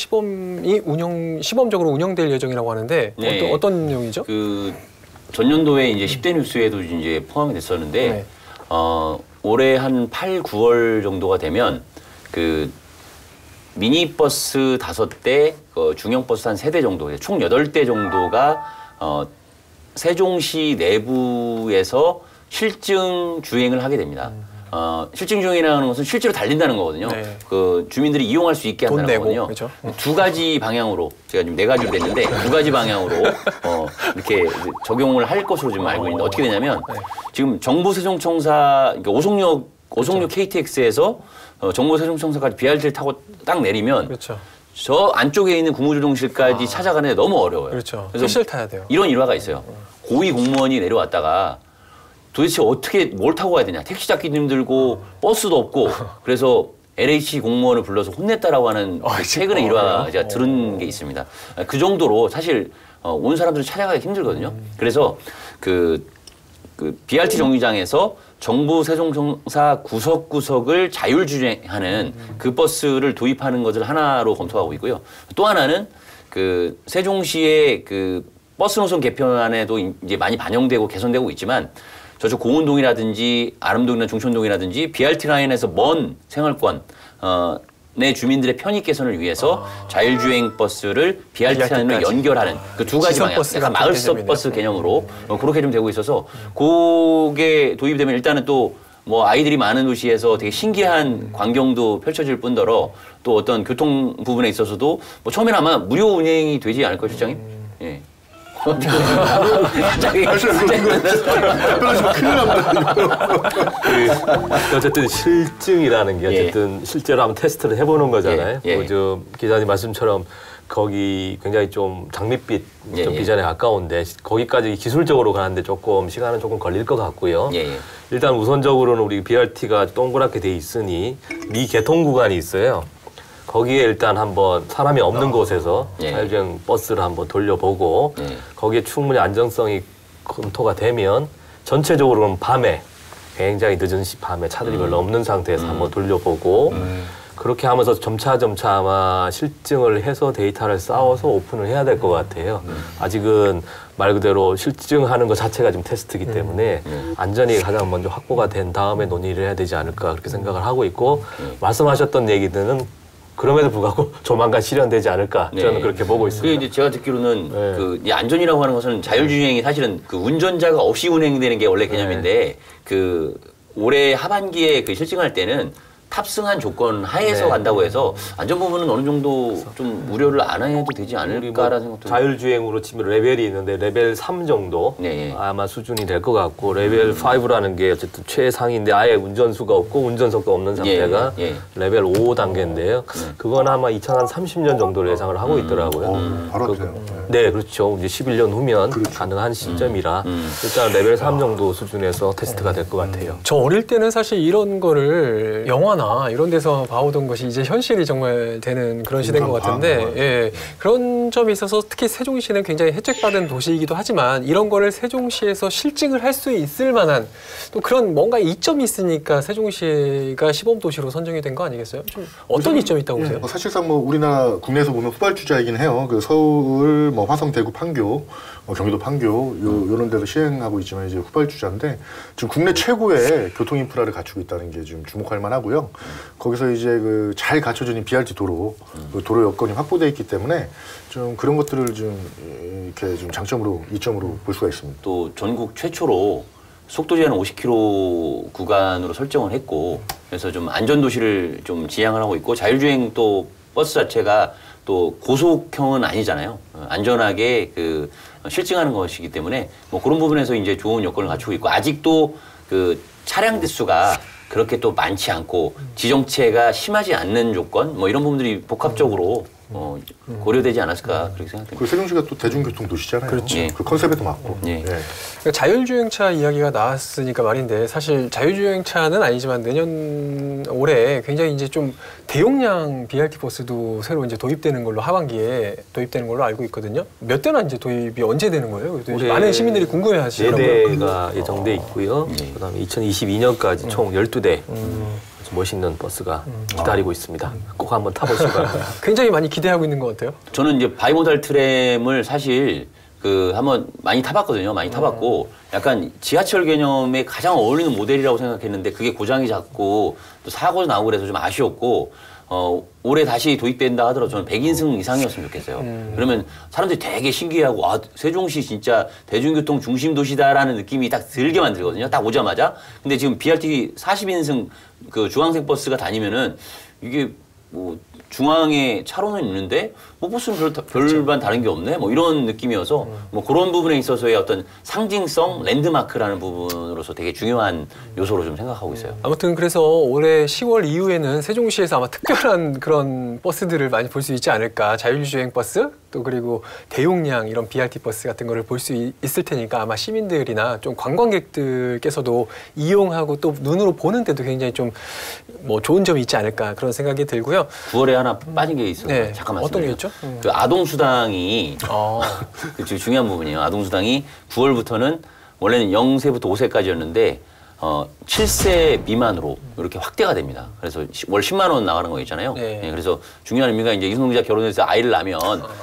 시범적으로 운영될 예정이라고 하는데 네. 어떤 내용이죠? 그 전년도에 이제 10대 뉴스에도 이제 포함이 됐었는데 네. 올해 한 8, 9월 정도가 되면 그 미니버스 5대, 중형버스 한 3대 정도, 총 8대 정도가 세종시 내부에서 실증 주행을 하게 됩니다. 실증 주행이라는 것은 실제로 달린다는 거거든요. 네. 그 주민들이 이용할 수 있게 한다는 거거든요. 그렇죠? 두 가지 방향으로 제가 지금 4가지로 됐는데 두 가지 방향으로 이렇게 적용을 할 것으로 지금 알고 있는데 어떻게 되냐면 지금 정부세종청사 그러니까 오송역 그렇죠. KTX에서 정부세종청사까지 BRT를 타고 딱 내리면 그렇죠. 저 안쪽에 있는 국무조정실까지 찾아가는데 너무 어려워요. 그렇죠. 그래서 택시를 타야 돼요. 이런 일화가 있어요. 고위 공무원이 내려왔다가 도대체 어떻게 뭘 타고 가야 되냐. 택시 잡기도 힘들고 버스도 없고 그래서 LH 공무원을 불러서 혼냈다라고 하는 최근의 일화 제가 들은 게 있습니다. 그 정도로 사실 온 사람들을 찾아가기 힘들거든요. 그래서 그 BRT 정류장에서 정부 세종청사 구석구석을 자율주행하는 그 버스를 도입하는 것을 하나로 검토하고 있고요. 또 하나는 그 세종시의 그 버스 노선 개편안에도 이제 많이 반영되고 개선되고 있지만 저쪽 공운동이라든지 아름동이나 중촌동이라든지 BRT 라인에서 먼 생활권 내 주민들의 편익 개선을 위해서 자율주행 버스를 BRT 라인으로 연결하는 그 두 가지 방향, 약간 마을속 버스 개념으로 그렇게 좀 되고 있어서 그게 도입되면 일단은 또 뭐 아이들이 많은 도시에서 되게 신기한 광경도 펼쳐질 뿐더러 또 어떤 교통 부분에 있어서도 뭐 처음에는 아마 무료 운행이 되지 않을까요, 실장님? 예. 어쨌든 실증이라는 게 어쨌든 실제로 한번 테스트를 해보는 거잖아요. 예. 저 기자님 말씀처럼 거기 굉장히 좀 장밋빛 예, 좀 예. 비전에 가까운데 거기까지 기술적으로 가는데 조금 시간은 조금 걸릴 것 같고요. 예, 예. 일단 우선적으로는 우리 BRT가 동그랗게 돼 있으니 미개통 구간이 있어요. 거기에 일단 한번 사람이 없는 곳에서 예. 자율주행 버스를 한번 돌려보고 예. 거기에 충분히 안정성이 검토가 되면 전체적으로는 밤에 굉장히 늦은 밤에 차들이 별로 없는 상태에서 한번 돌려보고 그렇게 하면서 점차 아마 실증을 해서 데이터를 쌓아서 오픈을 해야 될 것 같아요. 아직은 말 그대로 실증하는 것 자체가 지금 테스트이기 때문에 안전이 가장 먼저 확보가 된 다음에 논의를 해야 되지 않을까 그렇게 생각을 하고 있고 말씀하셨던 얘기들은 그럼에도 불구하고 조만간 실현되지 않을까 저는 네. 그렇게 보고 있습니다. 그게 이제 제가 듣기로는 네. 그 이 안전이라고 하는 것은 자율주행이 사실은 그 운전자가 없이 운행되는 게 원래 개념인데 그 올해 하반기에 그 실증할 때는 탑승한 조건 하에서 네. 간다고 해서 안전 부분은 어느 정도 좀 우려를 안 해도 되지 않을까라는 생각도 자율주행으로 치면 레벨이 있는데 레벨 3 정도 네. 아마 수준이 될 것 같고 레벨 5라는 게 어쨌든 최상인데 아예 운전수가 없고 운전석도 없는 상태가 예. 레벨 5 단계인데요. 그건 아마 2030년 정도를 예상을 하고 있더라고요. 바로 앞이네요. 네, 그렇죠. 이제 11년 후면 그렇죠. 가능한 시점이라 일단 레벨 3 정도 수준에서 테스트가 될 것 같아요. 저 어릴 때는 사실 이런 거를 영화나 이런 데서 봐오던 것이 이제 현실이 정말 되는 그런 시대인 것 같은데 예, 그런 점이 있어서 특히 세종시는 굉장히 혜택받은 도시이기도 하지만 이런 거를 세종시에서 실증을 할 수 있을 만한 또 그런 뭔가 이점이 있으니까 세종시가 시범도시로 선정이 된 거 아니겠어요? 좀 어떤 이점이 있다고 보세요? 사실상 뭐 우리나라 국내에서 보면 후발주자이긴 해요. 그 서울, 뭐 화성, 대구, 판교, 경기도 판교 요런 데서 시행하고 있지만 이제 후발주자인데 지금 국내 최고의 교통 인프라를 갖추고 있다는 게 좀 주목할 만하고요. 거기서 이제 그 잘 갖춰진 BRT 도로, 그 도로 여건이 확보되어 있기 때문에 좀 그런 것들을 좀 이렇게 좀 장점으로 이점으로 볼 수가 있습니다. 또 전국 최초로 속도 제한 50km 구간으로 설정을 했고 그래서 좀 안전도시를 좀 지향을 하고 있고 자율주행 또 버스 자체가 또 고속형은 아니잖아요. 안전하게 그 실증하는 것이기 때문에 뭐 그런 부분에서 이제 좋은 여건을 갖추고 있고 아직도 그 차량 대수가 그렇게 또 많지 않고 지정체가 심하지 않는 조건 뭐 이런 부분들이 복합적으로 고려되지 않았을까 그렇게 생각됩니다. 그 세종시가 또 대중교통 도시잖아요. 그렇죠. 예. 그 컨셉에도 맞고. 예. 그러니까 자율주행차 이야기가 나왔으니까 말인데 사실 자율주행차는 아니지만 내년 올해 굉장히 이제 좀 대용량 BRT 버스도 새로 이제 도입되는 걸로 하반기에 도입되는 걸로 알고 있거든요. 몇 대나 이제 도입이 언제 되는 거예요? 많은 시민들이 궁금해하시더라고요. 4대가 예정돼 있고요. 그다음에 2022년까지 총 12대 멋있는 버스가 기다리고 있습니다. 꼭 한번 타보시기 바랍니다. 굉장히 많이 기대하고 있는 것 같아요. 저는 이제 바이모달 트램을 사실 그 한번 많이 타봤거든요. 많이 타봤고 약간 지하철 개념에 가장 어울리는 모델이라고 생각했는데 그게 고장이 잦고 또 사고도 나오고 그래서 좀 아쉬웠고 올해 다시 도입된다 하더라도 저는 100인승 이상이었으면 좋겠어요. 그러면 사람들이 되게 신기해하고 아 세종시 진짜 대중교통 중심 도시다라는 느낌이 딱 들게 만들거든요. 딱 오자마자. 근데 지금 BRT 40인승 그 중앙색 버스가 다니면은 이게 뭐 중앙에 차로는 있는데 뭐 버스는 별반 다른 게 없네 뭐 이런 느낌이어서 뭐 그런 부분에 있어서의 어떤 상징성 랜드마크라는 부분으로서 되게 중요한 요소로 좀 생각하고 있어요. 아무튼 그래서 올해 10월 이후에는 세종시에서 아마 특별한 그런 버스들을 많이 볼 수 있지 않을까. 자율주행 버스 또 그리고 대용량 이런 BRT 버스 같은 거를 볼 수 있을 테니까 아마 시민들이나 좀 관광객들께서도 이용하고 또 눈으로 보는데도 굉장히 좀 뭐 좋은 점이 있지 않을까 그런 생각이 들고요. 9월에 하나 빠진 게 있어요. 네. 잠깐만 어떤 게 있죠? 그 아동수당이 그 중요한 부분이에요. 아동수당이 9월부터는 원래는 0세부터 5세까지였는데 7세 미만으로 이렇게 확대가 됩니다. 그래서 월 10만 원 나가는 거 있잖아요. 네. 네, 그래서 중요한 의미가 이제 이승훈 기자 결혼해서 아이를 낳으면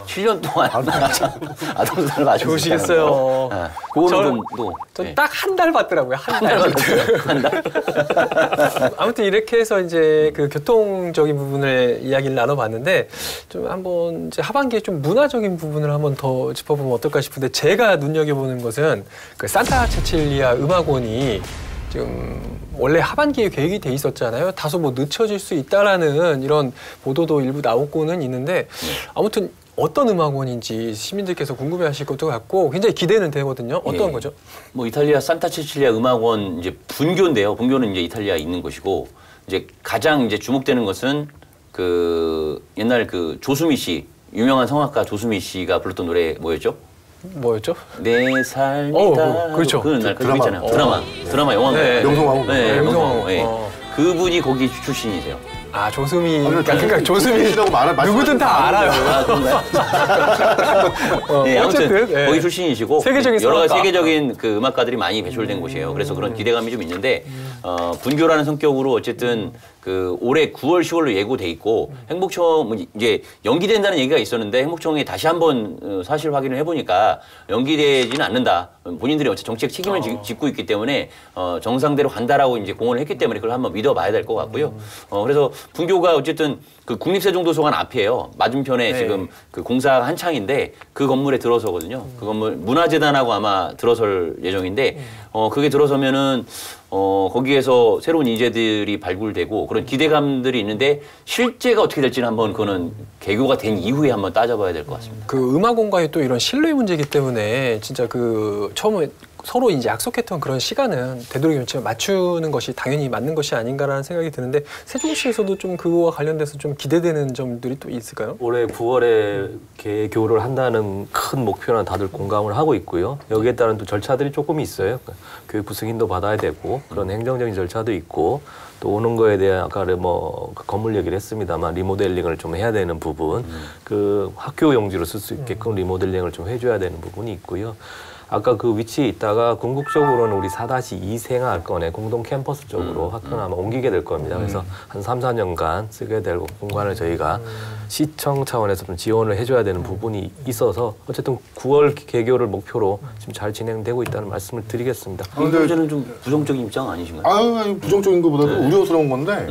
7년 동안 아동수당을 받을 수 있다는 좋으시겠어요. 거. 네. 그거는 전 딱 한 달 받더라고요. 한 달. 한 달. 아무튼 이렇게 해서 이제 그 교통적인 부분을 이야기를 나눠봤는데 좀 한번 이제 하반기에 좀 문화적인 부분을 한번 더 짚어보면 어떨까 싶은데 제가 눈여겨보는 것은 그 산타 체칠리아 음악원이 지금 원래 하반기에 계획이 돼 있었잖아요. 다소 뭐 늦춰질 수 있다라는 이런 보도도 일부 나오고는 있는데 아무튼 어떤 음악원인지 시민들께서 궁금해하실 것도 같고 굉장히 기대는 되거든요. 어떤 거죠? 뭐 이탈리아 산타 체칠리아 음악원 이제 분교인데요. 분교는 이제 이탈리아에 있는 것이고 이제 가장 이제 주목되는 것은 그 옛날 그 조수미 씨 유명한 성악가 조수미 씨가 불렀던 노래 뭐였죠? 뭐였죠? 내 삶이다. 그렇죠. 그 있잖아요. 드라마 영화인가요? 네. 명성황후. 네, 명성황후. 예. 그분이 거기 출신이세요. 아, 조수미. 그러니까 조수미 씨라고 누구든 다 알아요. 아, 그런가요? 네, 아무튼 어쨌든, 예. 거기 출신이시고 세계적인 여러 가지 성악가. 세계적인 그 음악가들이 많이 배출된 곳이에요. 그래서 그런 기대감이 좀 있는데 분교라는 성격으로 어쨌든 그 올해 9월, 10월로 예고돼 있고 행복청 이제 연기된다는 얘기가 있었는데 행복청이 다시 한번 사실 확인을 해보니까 연기되지는 않는다. 본인들이 어째 정책 책임을 짓고 있기 때문에 정상대로 간다라고 이제 공언을 했기 때문에 그걸 한번 믿어봐야 될 것 같고요. 그래서 분교가 어쨌든 그 국립세종도서관 앞이에요. 맞은편에 네. 지금 그 공사 한창인데 그 건물에 들어서거든요. 그 건물 문화재단하고 아마 들어설 예정인데 그게 들어서면은 거기에서 새로운 인재들이 발굴되고 그런 기대감들이 있는데 실제가 어떻게 될지는 한번 그거는 개교가 된 이후에 한번 따져봐야 될 것 같습니다. 그 음악원과의 또 이런 신뢰 문제이기 때문에 진짜 그 처음에 서로 이제 약속했던 그런 시간은 되도록이면 맞추는 것이 당연히 맞는 것이 아닌가라는 생각이 드는데 세종시에서도 좀 그거와 관련돼서 좀 기대되는 점들이 또 있을까요? 올해 9월에 개교를 한다는 큰 목표는 다들 공감을 하고 있고요. 여기에 따른 또 절차들이 조금 있어요. 교육부 승인도 받아야 되고 그런 행정적인 절차도 있고 또 오는 거에 대한 아까 뭐 그 건물 얘기를 했습니다만 리모델링을 좀 해야 되는 부분, 그 학교 용지로 쓸 수 있게끔 리모델링을 좀 해줘야 되는 부분이 있고요. 아까 그 위치에 있다가 궁극적으로는 우리 4-2 생활권의 공동 캠퍼스 쪽으로 학교는 아마 옮기게 될 겁니다. 그래서 한 3-4년간 쓰게 될 공간을 저희가 시청 차원에서 좀 지원을 해줘야 되는 부분이 있어서 어쨌든 9월 개교를 목표로 지금 잘 진행되고 있다는 말씀을 드리겠습니다. 현재는 좀 부정적인 입장 아니신가요? 아유, 부정적인 것보다도 우려스러운 건데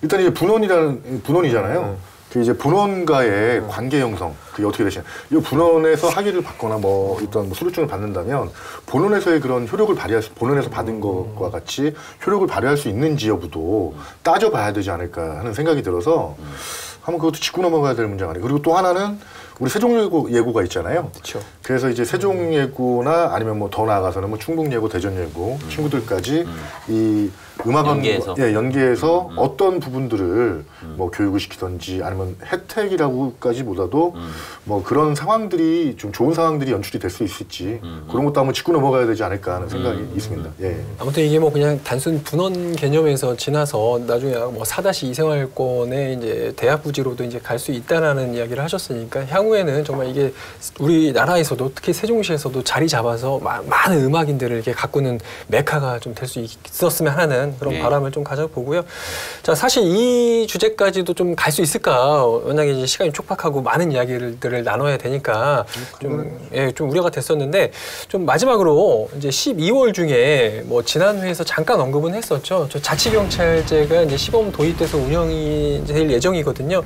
일단 이제 분원이잖아요. 그 이제 분원과의 관계 형성, 그게 어떻게 되시나요? 이 분원에서 학위를 받거나 뭐 어떤 수료증을 받는다면 본원에서의 그런 효력을 본원에서 받은 것과 같이 효력을 발휘할 수 있는지 여부도 따져봐야 되지 않을까 하는 생각이 들어서 한번 그것도 짚고 넘어가야 될 문제가 아니에요. 그리고 또 하나는 우리 세종예고가 있잖아요. 그렇죠. 그래서 이제 세종예고나 아니면 뭐 더 나아가서는 뭐 충북예고, 대전예고 친구들까지 이 음악원 연계해서 어떤 부분들을 뭐 교육을 시키던지 아니면 혜택이라고까지보다도 뭐 그런 상황들이 좀 좋은 상황들이 연출이 될 수 있을지 그런 것도 한번 짚고 넘어가야 되지 않을까 하는 생각이 있습니다. 예. 아무튼 이게 뭐 그냥 단순 분원 개념에서 지나서 나중에 뭐 4-2 생활권의 이제 대학 부지로도 이제 갈 수 있다라는 이야기를 하셨으니까 향후에는 정말 이게 우리나라에서도 특히 세종시에서도 자리 잡아서 많은 음악인들을 이렇게 가꾸는 메카가 좀 될 수 있었으면 하는 그런 바람을 좀 가져보고요. 자, 사실 이 주제까지도 좀 갈 수 있을까? 워낙에 이제 시간이 촉박하고 많은 이야기들을 나눠야 되니까 좀 우려가 됐었는데 좀 마지막으로 이제 12월 중에 뭐 지난 회에서 잠깐 언급은 했었죠. 저 자치경찰제가 이제 시범 도입돼서 운영이 될 예정이거든요.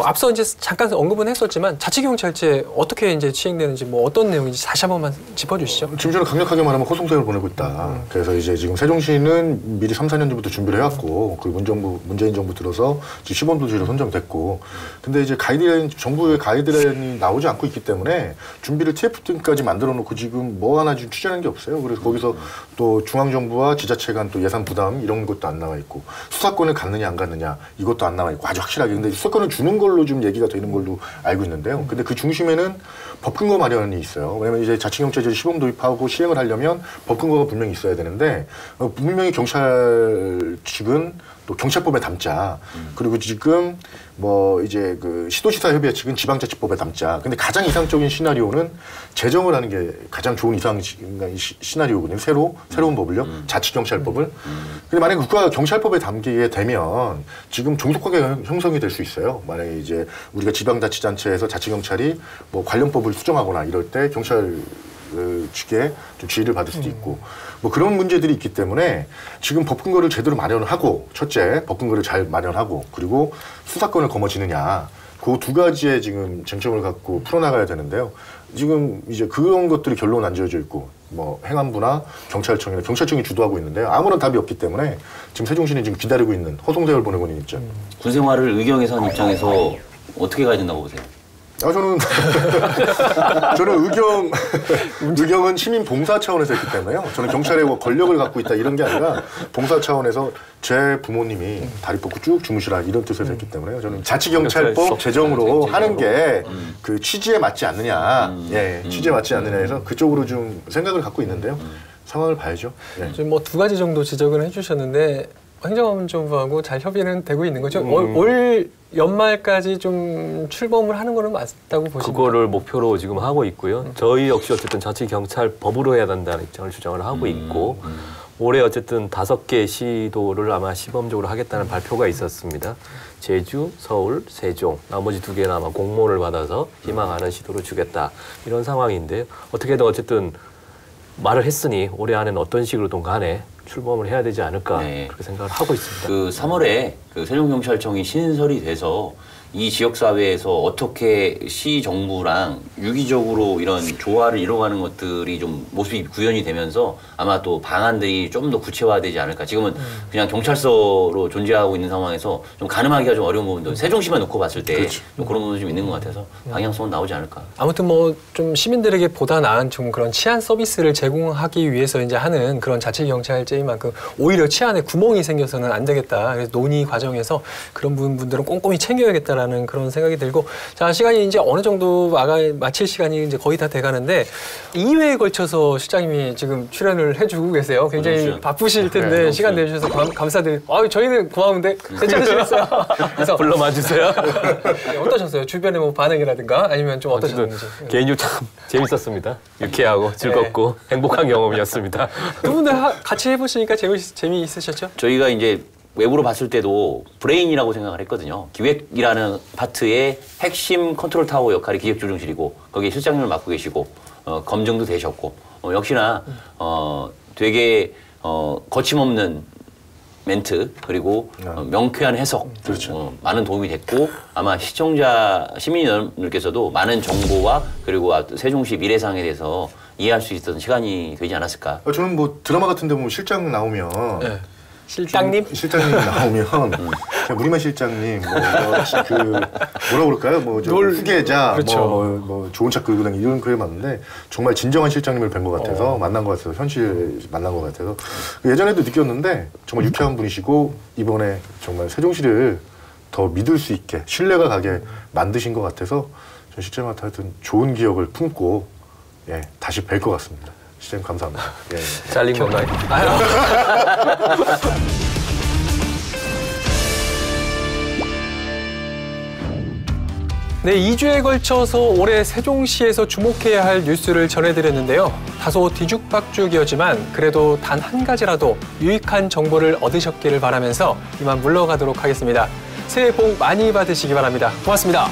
앞서 이제 잠깐 언급은 했었지만 자치경찰제 어떻게 이제 시행되는지 뭐 어떤 내용인지 다시 한 번만 짚어주시죠. 지금 저는 강력하게 말하면 호송세를 보내고 있다. 그래서 이제 지금 세종시는 미리 3-4년 전부터 준비를 해왔고, 그리고 문재인 정부 들어서 지금 시범도시로 선정됐고, 근데 이제 정부의 가이드라인이 나오지 않고 있기 때문에 준비를 TF팀까지 만들어 놓고 지금 뭐 하나 지금 추진하는 게 없어요. 그래서 거기서 또 중앙정부와 지자체 간 또 예산 부담 이런 것도 안 나와 있고, 수사권을 갖느냐 안 갖느냐 이것도 안 나와 있고, 아주 확실하게. 근데 수사권을 주는 걸로 좀 얘기가 되는 걸로 알고 있는데요. 근데 그 중심에는 법근거 마련이 있어요. 왜냐면 이제 자치경찰제를 시범 도입하고 시행을 하려면 법근거가 분명히 있어야 되는데 분명히 경찰 측은 또 경찰법에 담자. 그리고 지금 뭐 이제 그 시도지사협의회 측은 지방자치법에 담자. 근데 가장 이상적인 시나리오는 제정을 하는 게 가장 좋은 시나리오거든요. 새로운 법을요. 자치경찰법을. 근데 만약에 국가 경찰법에 담기게 되면 지금 종속화가 형성이 될 수 있어요. 만약에 이제 우리가 지방자치단체에서 자치경찰이 뭐 관련법을 수정하거나 이럴 때 경찰 측에 좀 지휘를 받을 수도 있고 뭐 그런 문제들이 있기 때문에 지금 법근거를 제대로 마련을 하고, 첫째 법근거를 잘 마련하고, 그리고 수사권을 거머쥐느냐, 그 두 가지의 지금 쟁점을 갖고 풀어나가야 되는데요. 지금 이제 그런 것들이 결론 안 지어져 있고, 뭐 행안부나 경찰청이 주도하고 있는데요. 아무런 답이 없기 때문에 지금 세종시는 지금 기다리고 있는, 허송세월 보내고 있는 입장. 군 생활을 의경에서 한 입장에서 어떻게 가야 된다고 보세요? 저는 의경은 시민 봉사 차원에서 했기 때문에요. 저는 경찰에 뭐 권력을 갖고 있다 이런 게 아니라 봉사 차원에서 제 부모님이 다리 뻗고 쭉 주무시라 이런 뜻에서 했기 때문에요. 저는 자치경찰법 제정으로 하는 게 그 취지에 맞지 않느냐, 취지에 맞지 않느냐 해서 그쪽으로 좀 생각을 갖고 있는데요. 상황을 봐야죠. 좀 뭐 두 가지 정도 지적을 해주셨는데 행정안전부하고 잘 협의는 되고 있는 거죠. 올 연말까지 좀 출범을 하는 거는 맞다고 보십니까? 그거를 목표로 지금 하고 있고요. 저희 역시 어쨌든 자치경찰법으로 해야 된다는 입장을 주장을 하고 있고 올해 어쨌든 5개 시도를 아마 시범적으로 하겠다는 발표가 있었습니다. 제주, 서울, 세종, 나머지 2개는 아마 공모를 받아서 희망하는 시도를 주겠다. 이런 상황인데 어떻게든 어쨌든 말을 했으니 올해 안에는 어떤 식으로든 간에 출범을 해야 되지 않을까 그렇게 생각을 하고 있습니다. 그 3월에 그 세종경찰청이 신설이 돼서 이 지역사회에서 어떻게 시 정부랑 유기적으로 이런 조화를 이뤄가는 것들이 좀 모습이 구현이 되면서 아마 또 방안들이 좀 더 구체화되지 않을까. 지금은 그냥 경찰서로 존재하고 있는 상황에서 좀 가늠하기가 좀 어려운 부분도 세종시만 놓고 봤을 때 좀 그런 부분이 좀 있는 것 같아서 방향성은 나오지 않을까. 아무튼 뭐 좀 시민들에게 보다 나은 좀 그런 치안 서비스를 제공하기 위해서 이제 하는 그런 자치경찰제이만큼 오히려 치안에 구멍이 생겨서는 안 되겠다. 그래서 논의 과정에서 그런 부분들은 꼼꼼히 챙겨야겠다라는 그런 생각이 들고, 자, 시간이 이제 어느 정도 마칠 시간이 이제 거의 다 돼가는데 2회에 걸쳐서 실장님이 지금 출연을 해주고 계세요. 굉장히 바쁘실 텐데 시간 내주셔서 감사드리고, 저희는 고마운데 괜찮으시겠어요? 그래서 불러봐 주세요. 어떠셨어요? 주변의 뭐 반응이라든가 아니면 좀 어떠셨는지. 개인적으로 참 재밌었습니다. 유쾌하고 즐겁고 행복한 경험이었습니다. 두 분 다 같이 해보시니까 재미있으셨죠? 저희가 이제 외부로 봤을 때도 브레인이라고 생각을 했거든요. 기획이라는 파트의 핵심 컨트롤 타워 역할이 기획조정실이고 거기에 실장님을 맡고 계시고 검증도 되셨고 역시나 되게 거침없는 멘트 그리고 명쾌한 해석 그렇죠. 많은 도움이 됐고 아마 시민 여러분들께서도 많은 정보와 그리고 세종시 미래상에 대해서 이해할 수 있었던 시간이 되지 않았을까. 저는 뭐 드라마 같은데 보면 실장 나오면 실장님 나오면 그냥 무리만 실장님 뭐라 그럴까요? 후계자 그렇죠. 뭐 좋은 차 끌고 다니는 이런 그게 맞는데 정말 진정한 실장님을 뵌 것 같아서 만난 것 같아서 현실 만난 것 같아서 예전에도 느꼈는데 정말 유쾌한 분이시고 이번에 정말 세종시를 더 믿을 수 있게 신뢰가 가게 만드신 것 같아서 전 실장님한테 하여튼 좋은 기억을 품고 다시 뵐 것 같습니다. 실장님 감사합니다. 잘린 건가요? 네, 2주에 걸쳐서 올해 세종시에서 주목해야 할 뉴스를 전해드렸는데요. 다소 뒤죽박죽이었지만 그래도 단 한 가지라도 유익한 정보를 얻으셨기를 바라면서 이만 물러가도록 하겠습니다. 새해 복 많이 받으시기 바랍니다. 고맙습니다.